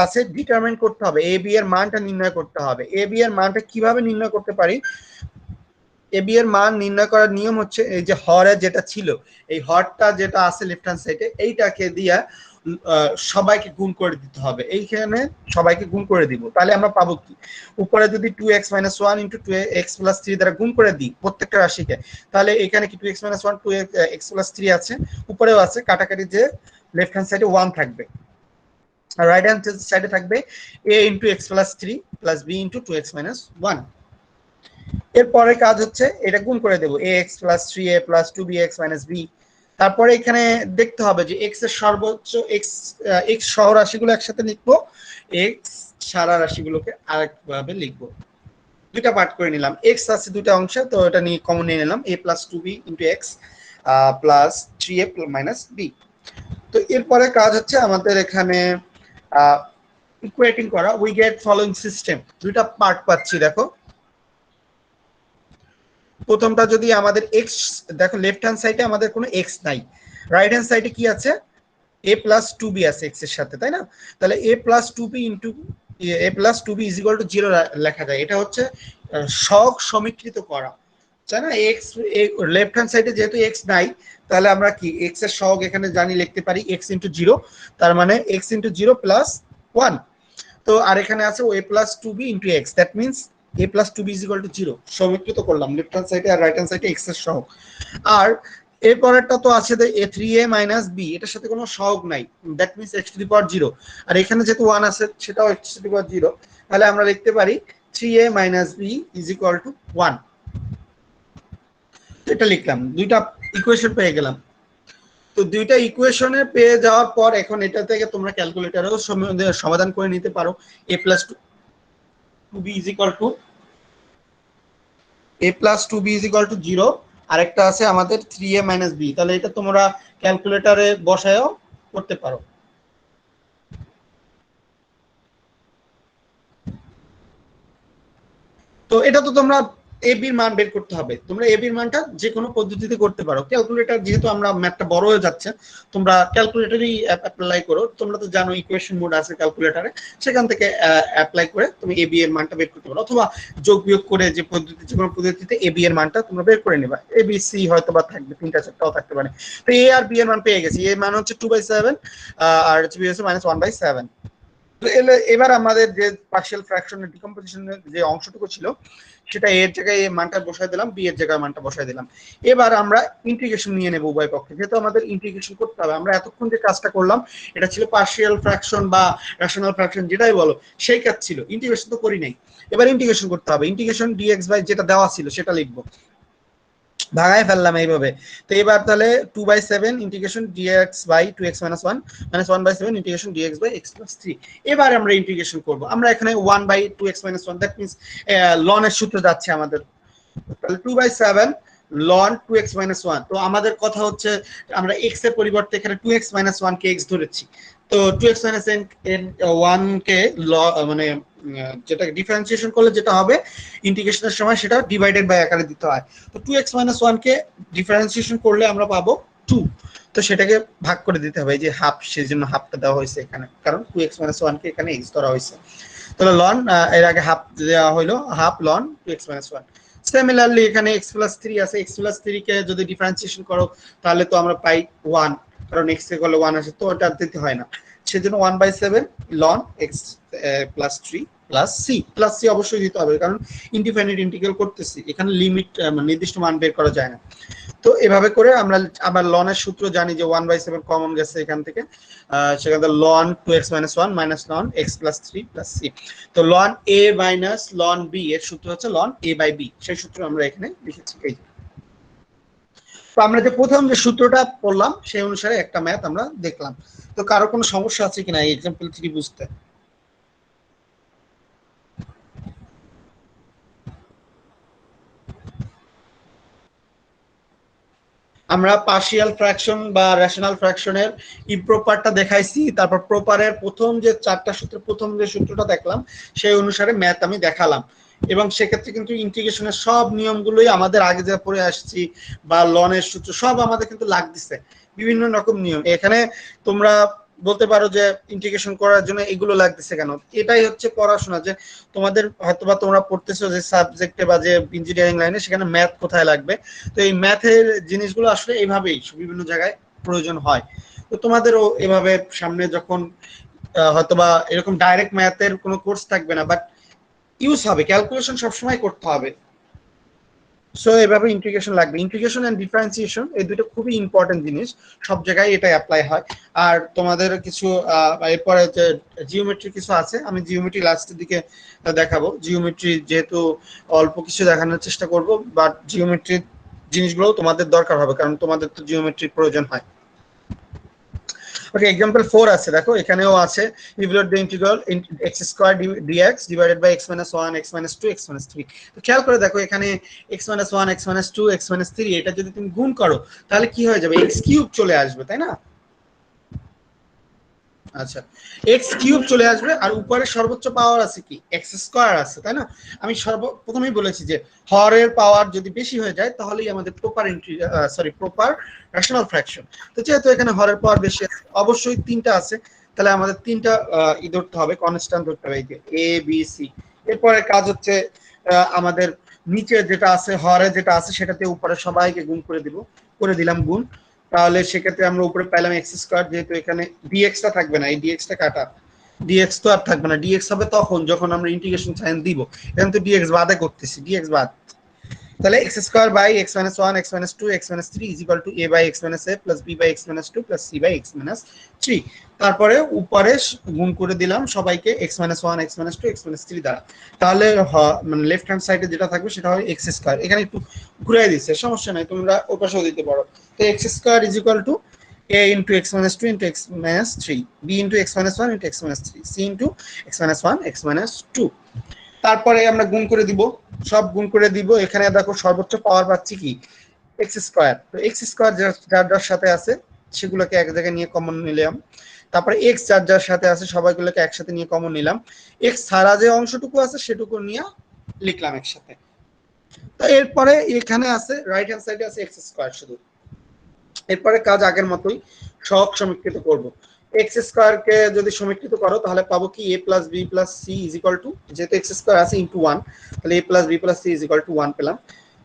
আছে ডিটারমাইন করতে হবে, এ বি এর মানটা নির্ণয় করতে হবে। এ বি এর মানটা কিভাবে নির্ণয় করতে পারি? এ বি এর মান নির্ণয় করার নিয়ম হচ্ছে এই যে হরে যেটা ছিল, এই হরটা যেটা আছে লেফট হ্যান্ড সাইডে, এইটাকে দিয়া সবাইকে গুণ করে দিতে হবে। এইখানে সবাইকে গুণ করে দিব, তাহলে আমরা পাবো কি? উপরে যদি 2x - 1 ইন্টু 2x + 3 দ্বারা গুণ করে দিই প্রত্যেকটা রাশিকে, তাহলে এখানে কি 2x - 1 2x + 3 আছে, উপরেও আছে, কাটাকাটি যে লেফট হ্যান্ড সাইডে 1 থাকবে, আর রাইট হ্যান্ড সাইডে থাকবে a into x + 3 plus b into 2x - 1। এরপরে কাজ হচ্ছে এটা গুণ করে দেবো, ax + 3a + 2bx - b। তারপরে এখানে দেখতে হবে যে x এর সর্বোচ্চ x সহ রাশিগুলো একসাথে লিখবো, x সারা রাশিগুলোকে আরেকভাবে লিখবো। দুইটা পার্ট করে নিলাম, x আছে দুইটা অংশে, তো এটা নিয়ে কমন নিয়ে নিলাম, a + 2b * x + 3a - b। তো এরপরে কাজ হচ্ছে আমাদের এখানে ইকুয়েটিং করা। উই গেট ফলোইং সিস্টেম, দুইটা পার্ট পাচ্ছি। দেখো প্রথমটা যদি আমাদের x, দেখো লেফট হ্যান্ড সাইডে আমাদের কোনো x নাই, রাইট হ্যান্ড সাইডে কি আছে? a + 2b আছে x এর সাথে, তাই না? তাহলে a + 2b into a + 2b = 0 লেখা যায়। এটা হচ্ছে সহগ সমীকৃত করা, তাই না? x লেফট হ্যান্ড সাইডে যেহেতু x নাই, তাহলে আমরা কি x এর সহগ এখানে জানি লিখতে পারি x * 0, তার মানে x * 0 + 1। তো আর এখানে আছে a + 2b * x, that means a + 2b = 0 সমীকৃত করলাম লেফট হ্যান্ড সাইডে আর রাইট হ্যান্ড সাইডে x এর সহগ। আর এরপরেরটা তো আছে যে a3a মাইনাস বি, এটার সাথে কোনো সহগ নাই, that means x to the power 0, আর এখানে যেহেতু 1 আছে সেটাও x টু দি পাওয়ার 0, তাহলে আমরা লিখতে পারি 3a minus b is equal two 1। এটা লিখলাম, দুইটা ইকুয়েশন পেয়ে গেলাম। তো দুইটা ইকুয়েশনে পেয়ে যাওয়ার পর এখন এটা থেকে তোমরা ক্যালকুলেটরেও সমাধান করে নিতে পারো। a plus 2b is equal to a plus 2b is equal two 0, আরেকটা আছে আমাদের 3a মাইনাস b, তাহলে এটা তোমরা ক্যালকুলেটরে বসায়ও করতে পারো। তো এটা তো তোমরা এ বির মান বের করতে হবে, তোমরা এ বির মানটা যে কোনো পদ্ধতিতে করতে পারো। ক্যালকুলেটর যেহেতু আমরা ম্যাথটা বড় হয়ে যাচ্ছে, তোমরা ক্যালকুলেটরই অ্যাপ্লাই করো, তোমরা তো জানো ইকুয়েশন মোড আছে ক্যালকুলেটরে, সেখান থেকে অ্যাপ্লাই করে তুমি এ বি এর মানটা বের করতে পারো, অথবা যোগ বিয়োগ করে যে পদ্ধতি, যে কোনো পদ্ধতিতে এ বি এর মানটা তোমরা বের করে নেবা। এ বি সি হয়তো বা থাকবে, 3টা 4টাও থাকতে পারে। তো এ আর বি এর মান পেয়ে গেছি, এ মান হচ্ছে 2/7 আর বি হচ্ছে -1/7। তো এবার আমাদের যে পার্শিয়াল ফ্র্যাকশনের ডিকম্পোজিশনের যে অংশটুকু ছিল সেটা এর জায়গায় এ মানটা বসায় দিলাম, বি এর জায়গায় মানটা বসায় দিলাম। এবার আমরা ইন্টিগ্রেশন নিয়ে নেব উভয় পক্ষে, যেহেতু আমাদের ইন্টিগ্রেশন করতে হবে। আমরা এতক্ষণ যে কাজটা করলাম এটা ছিল পার্শিয়াল ফ্র্যাকশন বা রেশনাল ফ্র্যাকশন যেটাই বলো, সেই কাজ ছিল, ইন্টিগ্রেশন তো করি নাই। এবার ইন্টিগ্রেশন করতে হবে, ইন্টিগ্রেশন dx বাই যেটা দেওয়া ছিল সেটা লিখবো, ভাগায় ফেললাম এইভাবে। তো এবার তাহলে 2/7 integration dx by 2x - 1 1/7 integration dx by x + 3। এবার আমরা ইন্টিগ্রেশন করব, আমরা এখানে 1/2x - 1, দ্যাট মিন্স লন এর সূত্র যাচ্ছে আমাদের, তাহলে 2/7 ln 2x - 1। তো আমাদের কথা হচ্ছে আমরা x এর পরিবর্তে এখানে 2x - 1 কে x ধরেছি, তো 2x - 1 কে মানে যেটা ডিফারেন্সিয়েশন করলে যেটা হবে ইন্টিগ্রেশনের সময় সেটা ডিভাইডেড বাই আকারে দিতে হয়। তো 2x - 1 কে ডিফারেন্সিয়েশন করলে আমরা পাবো 2, তো সেটাকে ভাগ করে দিতে হবে, এই যে হাফ, সেজন্য হাফটা দেওয়া হয়েছে এখানে, কারণ 2x - 1 কে এখানে x ধরা হয়েছে। তাহলে লন এর আগে হাফ দেওয়া হলো, হাফ লন 2x - 1। সিমিলারলি এখানে x + 3 আছে, x + 3 কে যদি ডিফারেন্সিয়েশন করো তাহলে তো আমরা পাই 1, কারণ x এর করলে 1 আসে, তো ওটা দিতে হয় না, সেজন্য 1/7 ln x + 3 + c অবশ্যই দিতে হবে, কারণ ইনডিফাইনাইট ইন্টিগ্রাল করতেছি, এখানে লিমিট নির্দিষ্ট মান বের করা যায় না। তো এভাবে করে আমরা আবার লন এর সূত্র জানি যে 1/7 কমন গেছে এখান থেকে, সেখান থেকে ln 2x - 1 ln x + 3 + c। তো ln a - ln b এর সূত্র হচ্ছে ln a/b, সেই সূত্র আমরা এখানে লিখেছি। এই তো আমরা যে প্রথম যে সূত্রটা পড়লাম সেই অনুসারে একটা ম্যাথ আমরা দেখলাম। তো কারো কোনো সমস্যা আছে কিনা এই एग्जांपल 3 বুঝতে? আমরা পার্শিয়াল ফ্র্যাকশন বা রেশনাল ফ্র্যাকশনের ইমপ্রপারটা দেখাইছি, তারপর প্রপারের প্রথম যে 4টা সূত্র, প্রথম যে সূত্রটা দেখলাম সেই অনুসারে ম্যাথ আমি দেখালাম, এবং সেক্ষেত্রে কিন্তু ইন্টিগ্রেশনের সব নিয়মগুলোই আমাদের আগে যা পড়ে আসছি বা লনের সূত্র সব আমাদের কিন্তু লাগতেছে, বিভিন্ন রকম নিয়ম। এখানে তোমরা বলতে পারো যে ইন্টিগ্রেশন করার জন্য এগুলো লাগতেছে কেন, এটাই হচ্ছে পড়াশোনা, যে তোমাদের হয়তোবা তোমরা পড়তেছো যে সাবজেক্টে বা যে ইঞ্জিনিয়ারিং লাইনে, সেখানে ম্যাথ কোথায় লাগবে। তো এই ম্যাথের জিনিসগুলো আসলে এইভাবেই বিভিন্ন জায়গায় প্রয়োজন হয়। তো তোমাদেরও এভাবে সামনে যখন হয়তোবা এরকম ডাইরেক্ট ম্যাথের কোনো কোর্স থাকবে না, বাট ইউজ হবে, ক্যালকুলেশন সবসময় করতে হবে। সো এভাবে ইন্টিগ্রেশন লাগবে, ইন্টিগ্রেশন এন্ড ডিফারেন্সিয়েশন এই দুটো খুবই ইম্পর্টেন্ট জিনিস, সব জায়গায় এটা অ্যাপ্লাই হয়। আর তোমাদের কিছু এরপরে যে জিওমেট্রি কিছু আছে, আমি জিওমেট্রি লাস্টের দিকে দেখাবো। জিওমেট্রি যেহেতু অল্প কিছু দেখানোর চেষ্টা করব, বাট জিওমেট্রির জিনিসগুলো তোমাদের দরকার হবে, কারণ তোমাদের তো জিওমেট্রির প্রয়োজন হয়। ওকে, एग्जांपल 4 আছে, দেখো এখানেও আছে evaluate the integral x² dx divided by x - 1 x - 2 x - 3। তো খেয়াল করে দেখো এখানে x - 1 x - 2 x - 3 এটা যদি তুমি গুণ করো তাহলে কি হয়ে যাবে, x³ চলে আসবে, তাই না? আচ্ছা, x³ চলে আসবে, আর উপরে সর্বোচ্চ পাওয়ার আছে কি x² আছে, তাই না? আমি প্রথমেই বলেছি যে হরের পাওয়ার যদি বেশি হয়ে যায় তাহলেই আমাদের প্রপার রেশনাল ফ্র্যাকশন। তো যেহেতু এখানে হরের পাওয়ার বেশি আছে, অবশ্যই 3টা আছে, তাহলে আমাদের 3টা ধরতে হবে, কনস্ট্যান্ট ধরতে হবে, এই যে a b c। এরপরে কাজ হচ্ছে আমাদের নিচে যেটা আছে, হরে যেটা আছে সেটাতে উপরে সবাইকে গুণ করে দিলাম গুণ, তাহলে সেক্ষেত্রে আমরা উপরে পেলাম x², যেহেতু এখানে dx টা থাকবে না, এই dx টা কাটা, dx তো আর থাকবে না, dx হবে তখন যখন আমরা ইন্টিগ্রেশন সাইন দিব, এখন তো dx বাদে করতেছি, dx বাদ। তাহলে x square by x minus 1 x minus 2 x minus 3 is equal to a by x minus a plus b by x minus 2 plus c by x minus 3। তারপরে উপরে গুণ করে দিলাম সবাইকে x minus 1 x minus 2 x minus 3 দ্বারা। তাহলে মানে লেফট হ্যান্ড সাইডে যেটা থাকবে সেটা হয় x স্কয়ার। এখানে একটু ঘুরাই দিচ্ছে, সমস্যা নাই, তোমরা ওপাশেও দিতে পারো। তো x square is equal to a into x minus 2 into x minus 3, b into x minus 1 into x minus 3, c into x minus 1 x minus 2। তারপরে আমরা গুণ করে দিব, সব গুণ করে দিব। এখানে দেখো সর্বোচ্চ পাওয়ার পাচ্ছি কি x স্কয়ার। তো x স্কয়ার যার যার সাথে আছে সেগুলোকে এক জায়গায় নিয়ে কমন নিলাম। তারপরে x যার যার সাথে আছে সবাইগুলোকে একসাথে নিয়ে কমন নিলাম। x ছাড়া যে অংশটুকু আছে সেটুকু নিয়ে লিখলাম একসাথে। তো এরপরে এখানে আছে রাইট হ্যান্ড সাইডে আছে x স্কয়ার শুধু। এরপরে কাজ আগের মতোই, সব সমীকৃত করব। x স্কয়ার কে যদি সমীকৃত করো তাহলে পাবো কি a plus b plus c is equal two, যেহেতু x স্কয়ার আছে ইনটু 1, তাহলে a plus b plus c is equal two 1 পেলাম।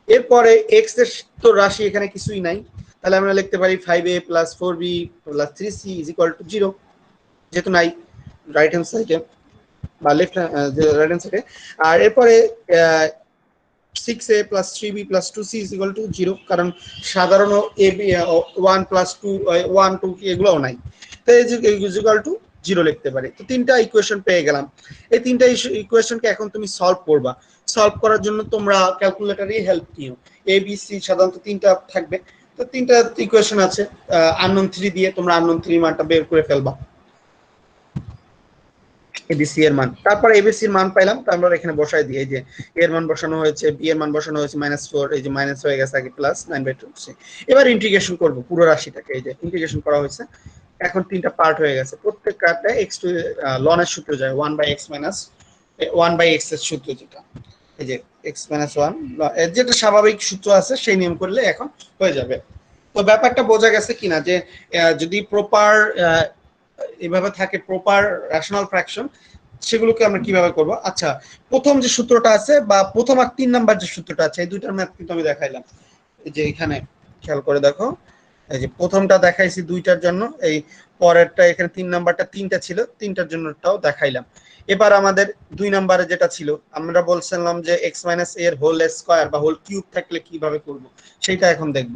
এরপরে x এর তো রাশি এখানে কিছুই নাই, তাহলে আমরা লিখতে পারি 5a plus 4b plus 3c is equal two 0, যেহেতু নাই রাইট হ্যান্ড সাইডে বা লেফট রাইট হ্যান্ড সাইডে। আর এরপরে 6a plus 3b plus 2c is equal to 0, কারণ সাধারণ a b 1 plus 2 1 2 কি এগুলোও নাই, তো is equal to 0 লিখতে পারি। তো তিনটা ইকুয়েশন পেয়ে গেলাম। এই তিনটা ইকুয়েশনকে এখন তুমি সলভ করবা। সলভ করার জন্য তোমরা ক্যালকুলেটরই হেল্প নিও। a b c সাধারণত তিনটা থাকবে, তো তিনটা ইকুয়েশন আছে, আননোন 3 দিয়ে তোমরা আননোন 3 মানটা বের করে ফেলবা, এবিসি এর মান। তারপর এবিসি এর মান পাইলাম, তারপর এখানে বসাই দিই। এই যে এর মান বসানো হয়েছে, বি এর মান বসানো হয়েছে -4, এই যে মাইনাস হয়ে গেছে আগে প্লাস 9/2। এবার ইন্টিগ্রেশন করব পুরো রাশিটাকে, এই যে ইন্টিগ্রেশন করা হয়েছে। এখন তিনটা পার্ট হয়ে গেছে, প্রত্যেকটাতে x টু লনের সূত্র যায় 1/x মাইনাস 1/x এর সূত্র, যেটা এই যে x মাইনাস 1 যেটা স্বাভাবিক সূত্র আছে সেই নিয়ম করলে এখন হয়ে যাবে। তো ব্যাপারটা বোঝা গেছে কিনা যে যদি প্রপার এইভাবে থাকে প্রপার রেশনাল ফ্র্যাকশন, সেগুলোকে আমরা কিভাবে করব। আচ্ছা, প্রথম যে সূত্রটা আছে বা প্রথম আর 3 নাম্বার যে সূত্রটা আছে, এই দুইটার ম্যাথ কিন্তু আমি দেখাইলাম। এই যে এখানে খেয়াল করে দেখো, এই যে প্রথমটা দেখাইছি দুইটার জন্য, এই পরেরটা এখানে 3 নাম্বারটা তিনটা ছিল, তিনটার জন্যটাও দেখাইলাম। এবার আমাদের 2 নাম্বারে যেটা ছিল, আমরা বলছিলাম যে x মাইনাস a এর হোল স্কয়ার বা হোল কিউব থাকলে কিভাবে করব, সেটা এখন দেখব।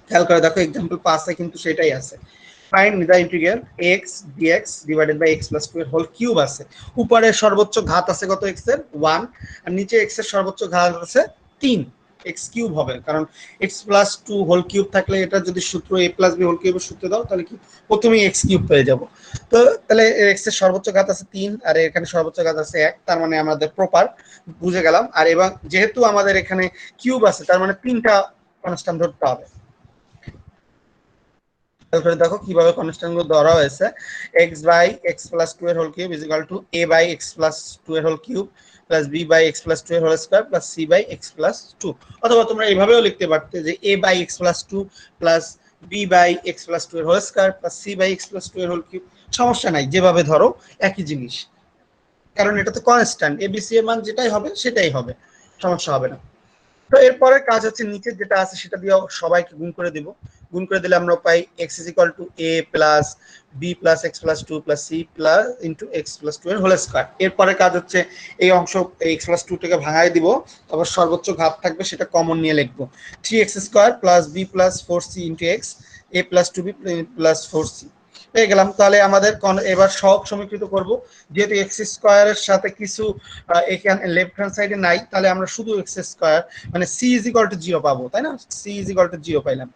খেয়াল করে দেখো एग्जांपल 5 এ কিন্তু সেটাই আছে। Find the integral x dx divided by x plus 2 এর হোল কিউব আছে। উপরে সর্বোচ্চ ঘাত আছে কত x এর 1, আর নিচে x এর সর্বোচ্চ ঘাত আছে 3, x কিউব হবে, কারণ x plus 2 হোল কিউব থাকলে এটা যদি সূত্র a plus b হোল কিউবের সূত্র দাও তাহলে কি প্রথমেই x কিউব পেয়ে যাব। তো তাহলে x এর সর্বোচ্চ ঘাত আছে 3 আর এখানে সর্বোচ্চ ঘাত আছে 1, তার মানে আমাদের প্রপার বুঝে গেলাম। আর এবং যেহেতু আমাদের এখানে কিউব আছে তার মানে 3টা কনস্ট্যান্ট ধরতে হবে। দেখো কিভাবে কনস্ট্যান্ট গুলো ধরা হয়েছে, x বাই x প্লাস 2 এর whole cube is equal to a by x plus 2 এর whole cube plus b by x plus 2 এর whole square plus c by x plus 2। অথবা তোমরা এইভাবেও লিখতে পারতে যে a by x plus 2 plus b by x plus 2 এর whole square plus c by x plus 2 এর হোল কিউব। সমস্যা নাই, যেভাবে ধরো একই জিনিস, কারণ এটা তো কনস্ট্যান্ট, abc এর মান যেটাই হবে সেটাই হবে, সমস্যা হবে না। তো এরপরে কাজ হচ্ছে নিচে যেটা আছে সেটা দিয়ে সবাইকে গুণ করে দেব। গুণ করে দিলে আমরা পাই x = a plus b plus x plus 2 plus c plus into x plus 2 এর হোল স্কয়ার। এরপরে কাজ হচ্ছে এই অংশ x প্লাস 2 টাকে ভাঙাই দিব, তারপর সর্বোচ্চ ঘাত থাকবে সেটা কমন নিয়ে লিখব 3x square plus b plus 4c into x a plus 2b plus 4c পেয়ে গেলাম। তাহলে আমাদের এবার সব সমীকৃত করব, যেহেতু x স্কয়ারের সাথে কিছু এখানে লেফট হ্যান্ড সাইডে নাই, তাহলে আমরা শুধু x স্কয়ার মানে c = 0 পাবো, তাই না? c = 0 পাইলাম।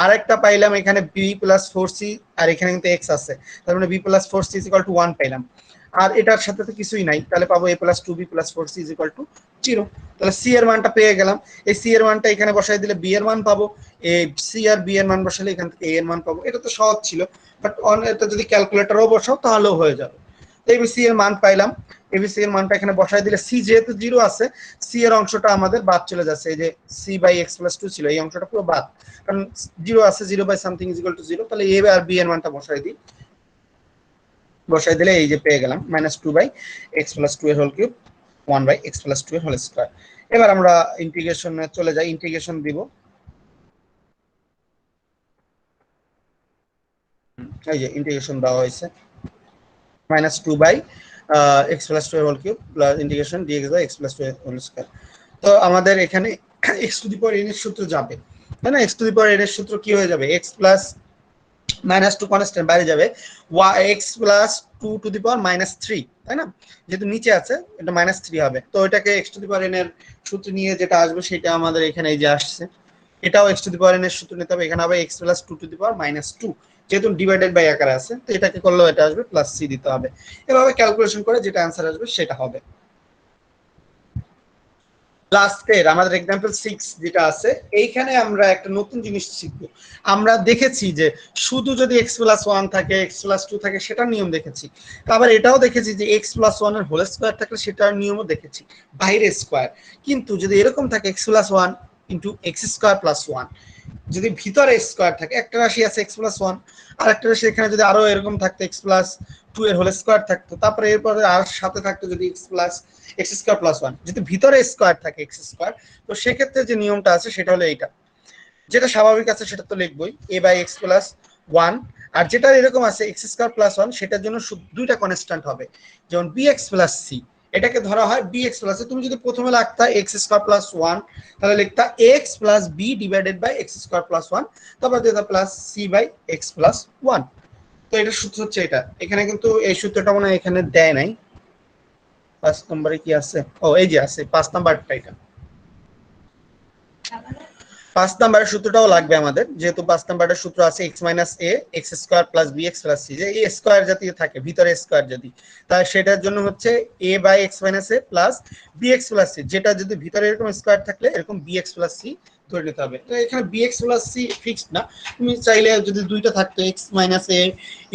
আরেকটা পাইলাম এখানে b প্লাস 4c, আর এখানে কিন্তু x আছে, তার মানে b প্লাস 4c = 1 পাইলাম। আর এটার সাথে তো কিছুই নাই, তাহলে পাবো a plus 2b plus 4c = 0। তাহলে c এর মানটা পেয়ে গেলাম। এই c এর মানটা এখানে বসাই দিলে b এর মান পাবো, এই c আর b এর মান বসালে এখান থেকে a এর মান পাবো। এটা তো সহজ ছিল, বাট এটা যদি ক্যালকুলেটরও বসাও তাহলেও হয়ে যাবে। ABC এর মান পাইলাম, ABC এর মানটা এখানে বসাই দিলে c যেহেতু 0 আছে, c এর অংশটা আমাদের বাদ চলে যাচ্ছে। এই যে c বাই x প্লাস 2 ছিল, এই অংশটা পুরো বাদ, কারণ 0 আছে, 0 বাই সামথিং = 0। তাহলে a আর b এর মানটা বসাই দিই, বসাই দিলে এই যে পেয়ে গেলাম -2 বাই x প্লাস 2 এর whole cube 1 by x plus 2 এর হোল স্কয়ার। এবার আমরা ইন্টিগ্রেশনে চলে যাই, ইন্টিগ্রেশন দিব। এই যে ইন্টিগ্রেশন দেওয়া হয়েছে -2 বাই x প্লাস 2 এর whole cube plus integration dx by x plus 2 এর হোল স্কয়ার। তো আমাদের এখানে x to the power n এর সূত্র যাবে, তাই না? X to the power n এর সূত্র কি হয়ে যাবে, x plus minus two constant বাইরে যাবে, x plus two to the power minus three, তাই না? যেহেতু নিচে আছে এটা মাইনাস থ্রি হবে, তো এটাকে x to the power n এর সূত্র নিয়ে যেটা আসবে সেটা আমাদের এখানে এই যে আসছে, এটাও x to the power n এর সূত্র নিতে হবে, এখানে হবে x plus two to the power minus two, যেহেতু ডিভাইডেড বাই আকারে আছে, তো এটাকে করলেও এটা আসবে প্লাস সি দিতে হবে। এভাবে ক্যালকুলেশন করে যেটা অ্যান্সার আসবে সেটা হবে। লাস্টের আমাদের এক্সাম্পল 6 যেটা আছে, এইখানে আমরা একটা নতুন জিনিস শিখবো। আমরা দেখেছি যে শুধু যদি x প্লাস ওয়ান থাকে, x প্লাস টু থাকে, সেটার নিয়ম দেখেছি। আবার এটাও দেখেছি যে x প্লাস ওয়ান এর হোল স্কোয়ার থাকলে সেটার নিয়মও দেখেছি, বাইরে স্কোয়ার। কিন্তু যদি এরকম থাকে x plus one into x square plus one, যদি ভিতরে স্কোয়ার থাকে, একটা রাশি আছে এক্স প্লাস ওয়ান, আর একটা রাশি এখানে যদি আরো এরকম থাকতো এক্স প্লাস টু এর হোল স্কোয়ার থাকতো, তারপরে এরপরে আর সাথে থাকতো যদি x plus x square plus one, যদি ভিতরে স্কোয়ার থাকে এক্স স্কোয়ার, তো সেক্ষেত্রে যে নিয়মটা আছে সেটা হলো এইটা, যেটা স্বাভাবিক আছে সেটা তো লিখবই, এ বাই এক্স প্লাস ওয়ান। আর যেটা এরকম আছে এক্স স্কোয়ার প্লাস ওয়ান, সেটার জন্য দুইটা কনস্ট্যান্ট হবে, যেমন বি এক্স প্লাস সি, এটাকে ধরা হয় বি এক্স প্লাস, তুমি যদি প্রথমে লিখতা এক্স স্কোয়ার প্লাস ওয়ান, তাহলে লিখতা x plus b divided by x square plus one, তারপর দিতা plus c by x plus one. তো এটার সূত্র হচ্ছে এটা, এখানে কিন্তু এই সূত্রটা মনে হয় এখানে দেয় নাই, 5 নম্বরে কি আছে, ও এই যে আছে 5 নাম্বারটা, এটা 5 নাম্বারের সূত্রটাও লাগবে আমাদের, যেহেতু 5 নাম্বারের সূত্র আছে x minus a x square plus b x plus c, যে এই স্কোয়ার জাতীয় থাকে ভিতরে স্কোয়ার যদি, তাহলে সেটার জন্য হচ্ছে a by x minus a plus b x plus c, যেটা যদি ভিতরে এরকম স্কোয়ার থাকলে এরকম বি এক্স প্লাস সি ধরে নিতে হবে। তো এখানে b x plus c fixed না, তুমি চাইলে যদি দুইটা থাকতো x minus a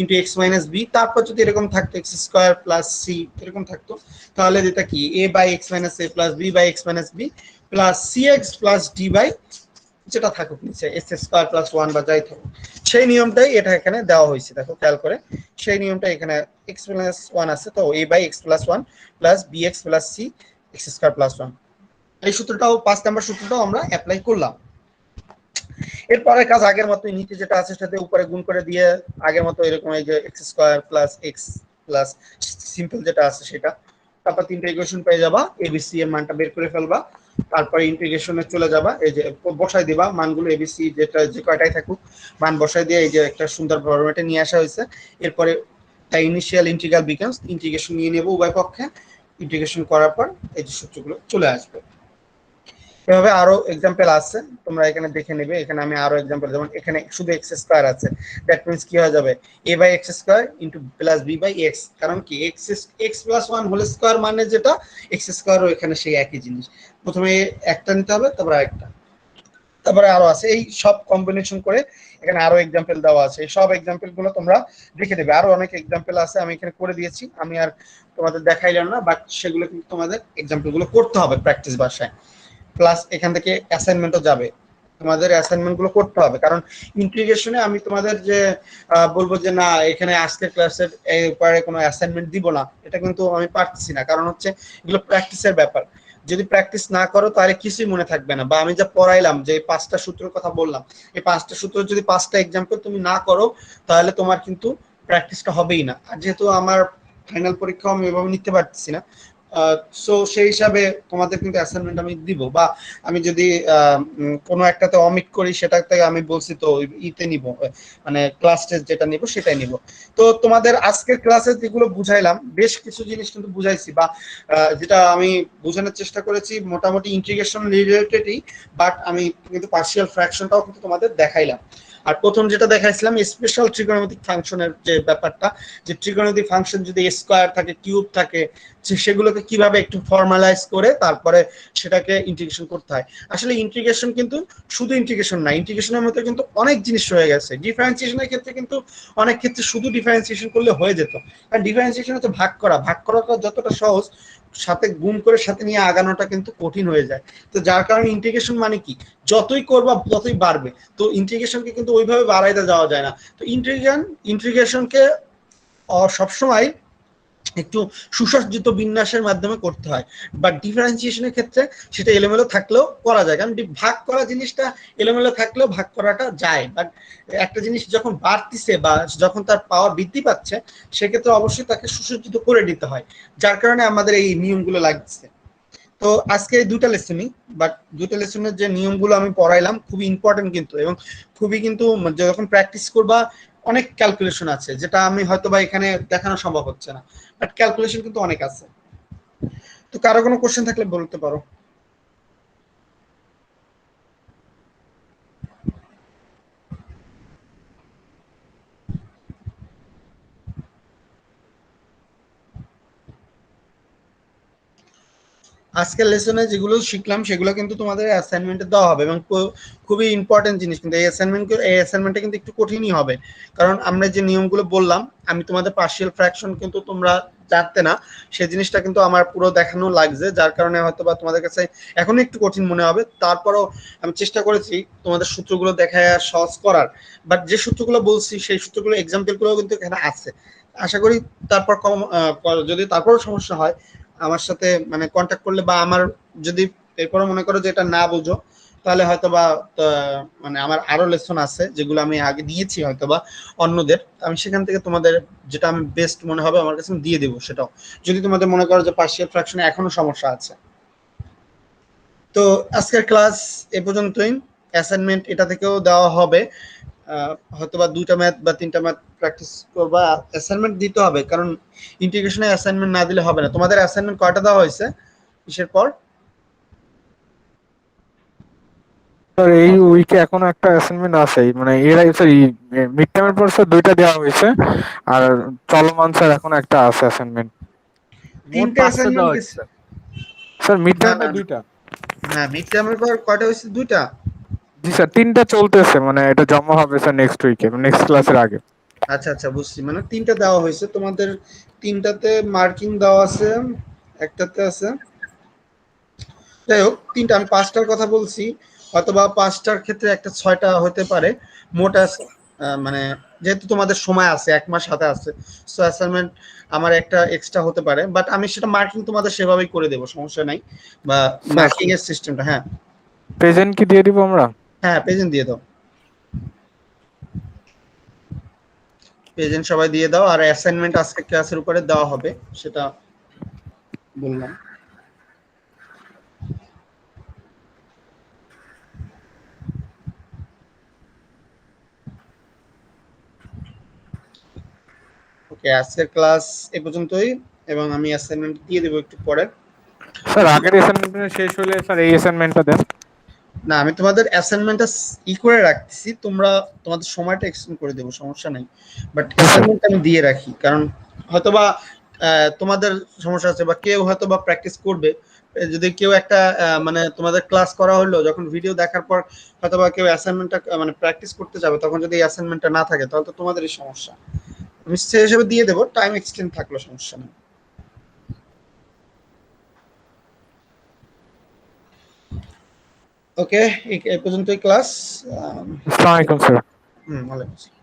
into x minus b, তারপর যদি এরকম থাকতো এক্স স্কোয়ার প্লাস সি এরকম থাকতো, তাহলে যেটা কি a by x minus a plus b by x minus b plus c x plus d by যেটা থাকুক নিচে এক্স স্কোয়ার প্লাস ওয়ান বা যাই থাকুক, সেই নিয়মটাই এটা এখানে দেওয়া হয়েছে। দেখো খেয়াল করে, সেই নিয়মটা এখানে এক্স প্লাস ওয়ান আছে, তো a by x plus one plus b x plus c x square plus one, এই সূত্রটাও 5 নাম্বার সূত্রটাও আমরা অ্যাপ্লাই করলাম। এরপরে কাজ আগের মতোই, নিচে যেটা আছে সেটাতে উপরে গুণ করে দিয়ে আগের মতো এরকম এই যে x square plus x plus simple যেটা আছে সেটা, তারপর তিনটা ইকুয়েশন পেয়ে যাবা, এবিসি এর মানটা বের করে ফেলবা, তারপরে ইন্টিগ্রেশনে চলে যাবা, এই যে বসাই দিবা মানগুলো এবিসি যেটা যে কয়টাই থাকুক মান বসাই দিয়ে এই যে একটা সুন্দর ফরম্যাটে নিয়ে আসা হয়েছে। এরপরে তাই ইনিশিয়াল ইন্টিগ্রাল বিকামস, ইন্টিগ্রেশন নিয়ে নেব উভয় পক্ষে, ইন্টিগ্রেশন করার পর এই যে সূত্রগুলো চলে আসবে। এভাবে আরো এক্সাম্পল আছে, তোমরা এখানে দেখে নেবে। এখানে আমি আরো এক্সাম্পল, যেমন এখানে শুধু এক্স স্কোয়ার আছে, দ্যাট মিন্স কি হয়ে যাবে a by x square into plus b by x, কারণ কি x plus one whole square মানে যেটা এক্স স্কোয়ারও এখানে সেই একই জিনিস, প্রথমে একটা নিতে হবে তারপর একটা, তারপরে আরো আছে, এই সব কম্বিনেশন করে এখানে আরো এক্সাম্পল দেওয়া আছে, এই সব এক্সাম্পল গুলো তোমরা দেখে দেবে। আরো অনেক এক্সাম্পল আছে, আমি এখানে করে দিয়েছি, আমি আর তোমাদের দেখাইলাম না, বাট সেগুলো কিন্তু তোমাদের এক্সাম্পল গুলো করতে হবে প্র্যাকটিস বাসায়, প্লাস এখান থেকে অ্যাসাইনমেন্টও যাবে, তোমাদের অ্যাসাইনমেন্ট গুলো করতে হবে। কারণ ইন্টিগ্রেশনে আমি তোমাদের যে বলবো যে না এখানে আজকের ক্লাসের পরে কোনো অ্যাসাইনমেন্ট দিব না, এটা কিন্তু আমি পারতেছি না, কারণ হচ্ছে এগুলো প্র্যাকটিসের ব্যাপার, যদি প্র্যাকটিস না করো তাহলে কিছুই মনে থাকবে না, বা আমি যা পড়াইলাম যে 5টা সূত্রের কথা বললাম, এই 5টা সূত্র যদি 5টা এক্সাম্পল তুমি না করো তাহলে তোমার কিন্তু প্র্যাকটিসটা হবেই না। আর যেহেতু আমার ফাইনাল পরীক্ষা আমি এভাবে নিতে পারতেছি না, সো সেই হিসাবে তোমাদের কিন্তু অ্যাসাইনমেন্ট আমি দিব, বা আমি যদি কোনো একটাতে অমিট করি সেটাতে আমি বলছি তো ইতে নিব, মানে ক্লাস টেস্ট যেটা নিব সেটাই নিব। তো তোমাদের আজকের ক্লাসে যেগুলো বুঝাইলাম বেশ কিছু জিনিস কিন্তু বুঝাইছি, বা যেটা আমি বোঝানোর চেষ্টা করেছি মোটামুটি ইন্টিগ্রেশন রিলেটেডই, বাট আমি কিন্তু পার্শিয়াল ফ্র্যাকশনটাও কিন্তু তোমাদের দেখাইলাম। আর প্রথম যেটা দেখাইছিলাম স্পেশাল ট্রিগোনোমেট্রিক ফাংশনের যে ব্যাপারটা, যে ট্রিগোনোমেট্রিক ফাংশন যদি স্কোয়ার থাকে কিউব থাকে সেগুলোকে কিভাবে একটু ফর্মালাইজ করে তারপরে সেটাকে ইন্টিগ্রেশন করতে হয়। আসলে ইন্টিগ্রেশন কিন্তু শুধু ইন্টিগ্রেশন না, ইন্টিগ্রেশনের মধ্যে কিন্তু অনেক জিনিস রয়ে গেছে। ডিফারেন্সিয়েশনের ক্ষেত্রে কিন্তু অনেক ক্ষেত্রে শুধু ডিফারেন্সিয়েশন করলে হয়ে যেত, কারণ ডিফারেন্সিয়েশন হচ্ছে ভাগ করাটা যতটা সহজ, সাথে গুণ করে সাথে নিয়ে আগানোটা কিন্তু কঠিন হয়ে যায়। তো যার কারণে ইন্টিগ্রেশন মানে কি, যতই করবা ততই বাড়বে, তো ইন্টিগ্রেশনকে কিন্তু ওইভাবে বাড়াইতে যাওয়া যায় না। তো ইন্টিগ্রেশনকে সবসময় একটু সুসজ্জিত বিন্যাসের মাধ্যমে করতে হয়, বাট ডিফারেন্সিয়েশনের ক্ষেত্রে সেটা এলোমেলো থাকলেও করা যায়, কারণ ভাগ করা জিনিসটা এলোমেলো থাকলেও ভাগ করাটা যায়, বাট একটা জিনিস যখন বাড়তিছে বা যখন তার পাওয়ার বৃদ্ধি পাচ্ছে সেক্ষেত্রে অবশ্যই তাকে সুসজ্জিত করে দিতে হয়, যার কারণে আমাদের এই নিয়মগুলো লাগছে। তো আজকে এই দুইটা লেসনই, বাট দুইটা লেসনের যে নিয়মগুলো আমি পড়াইলাম খুবই ইম্পর্টেন্ট কিন্তু, এবং খুবই কিন্তু যখন প্র্যাকটিস করবা অনেক ক্যালকুলেশন আছে যেটা আমি হয়তো বা এখানে দেখানো সম্ভব হচ্ছে না, বাট ক্যালকুলেশন কিন্তু অনেক আছে। তো কারো কোনো কোশ্চেন থাকলে বলতে পারো। আজকের লেসনে যেগুলো শিখলাম সেগুলো কিন্তু তোমাদের অ্যাসাইনমেন্টে দেওয়া হবে, এবং খুবই ইম্পর্টেন্ট জিনিস কিন্তু এই অ্যাসাইনমেন্টটা কিন্তু একটু কঠিনই হবে, কারণ আমরা যে নিয়মগুলো বললাম, আমি তোমাদের পার্শিয়াল ফ্র্যাকশন কিন্তু তোমরা জানতে না, সেই জিনিসটা কিন্তু আমার পুরো দেখানো লাগছে, যার কারণে হয়তো বা তোমাদের কাছে এখনো একটু কঠিন মনে হবে। তারপরও আমি চেষ্টা করেছি তোমাদের সূত্রগুলো দেখায় সহজ করার, বাট যে সূত্রগুলো বলছি সেই সূত্রগুলো এক্সাম্পলগুলো কিন্তু এখানে আছে। আশা করি তারপর যদি তারপরও সমস্যা হয় আমার সাথে মানে কন্ট্যাক্ট করলে, বা আমার যদি এরপরে মনে করো যে এটা না বুঝো, তাহলে হয়তো বা মানে আমার আরো লেসন আছে যেগুলো আমি আগে দিয়েছি হয়তো বা অন্যদের, আমি সেখান থেকে তোমাদের যেটা আমি বেস্ট মনে হবে আমার কাছে দিয়ে দেবো সেটাও, যদি তোমাদের মনে করো যে পার্শিয়াল ফ্র্যাকশনে এখনো সমস্যা আছে। তো আজকের ক্লাস এ পর্যন্তই। অ্যাসাইনমেন্ট এটা থেকেও দেওয়া হবে, হয়তো বা 2টা ম্যাথ বা 3টা ম্যাথ প্র্যাকটিস করবা, অ্যাসাইনমেন্ট দিতে হবে, কারণ ইন্টিগ্রেশনে অ্যাসাইনমেন্ট না দিলে হবে না। তোমাদের অ্যাসাইনমেন্ট কয়টা দেওয়া হয়েছে কিসের পর? স্যার এই উইকে এখনো একটা অ্যাসাইনমেন্ট আছে, মানে এর আগে স্যার মিড টার্মের পর স্যার 2টা দেওয়া হয়েছে, আর চলমান স্যার এখন একটা আছে অ্যাসাইনমেন্ট। মোট 3টে 5টা অ্যাসাইনমেন্ট দেওয়া হচ্ছে স্যার। স্যার মিড না টার্মের না পর 2টা। হ্যাঁ, মিড টার্মের পর কয়টা হয়েছে? 2টা। জি স্যার, 3টা চলতেছে, মানে এটা জমা হবে স্যার নেক্সট উইকে, নেক্সট ক্লাসের আগে। আচ্ছা আচ্ছা, বুঝছি, মানে 3টা দেওয়া হয়েছে তোমাদের, 3টাতে মার্কিং দেওয়া আছে, একটাতে আছে। যাই হোক, 3টা, আমি 5টার কথা বলছি, অথবা 5টার ক্ষেত্রে একটা 6টা হতে পারে মোট মানে যেহেতু তোমাদের সময় আছে, 1 মাস হাতে আছে, সো অ্যাসাইনমেন্ট আমার একটা এক্সট্রা হতে পারে, বাট আমি সেটা মার্কিং তোমাদের সেভাবেই করে দেবো, সমস্যা নাই, বা স্যার মার্কিং এর সিস্টেমটা। হ্যাঁ প্রেজেন্ট কি দিয়ে দিব আমরা? হ্যাঁ, প্রেজেন্ট দিয়ে দাও, প্রেজেন্ট সবাই দিয়ে দাও, আর অ্যাসাইনমেন্ট আজকে ক্লাসের উপরে দেওয়া হবে সেটা বললাম। ওকে, আজকের ক্লাস এ পর্যন্তই, এবং আমি অ্যাসাইনমেন্ট দিয়ে দেবো একটু পরে। স্যার আগের অ্যাসাইনমেন্ট শেষ হলে স্যার এই অ্যাসাইনমেন্টটা দেন। না, আমি তোমাদের অ্যাসাইনমেন্টটা করে রাখতেছি, তোমরা তোমাদের সময়টা এক্সটেন্ড করে দেবো, সমস্যা নেই, বাট অ্যাসাইনমেন্ট আমি দিয়ে রাখি, কারণ হয়তোবা তোমাদের সমস্যা আছে, বা কেউ হয়তোবা প্র্যাকটিস করবে, যদি কেউ একটা মানে তোমাদের ক্লাস করা হলো, যখন ভিডিও দেখার পর হয়তোবা কেউ অ্যাসাইনমেন্টটা মানে প্র্যাকটিস করতে যাবে, তখন যদি অ্যাসাইনমেন্টটা না থাকে তাহলে তো তোমাদেরই সমস্যা। আমি সেই হিসেবে দিয়ে দেবো, টাইম এক্সটেন্ড থাকলো সমস্যা নেই। ওকে, এই পর্যন্তই ক্লাস। আসসালামু আলাইকুম স্যার। ওয়ালাইকুম আসসালাম।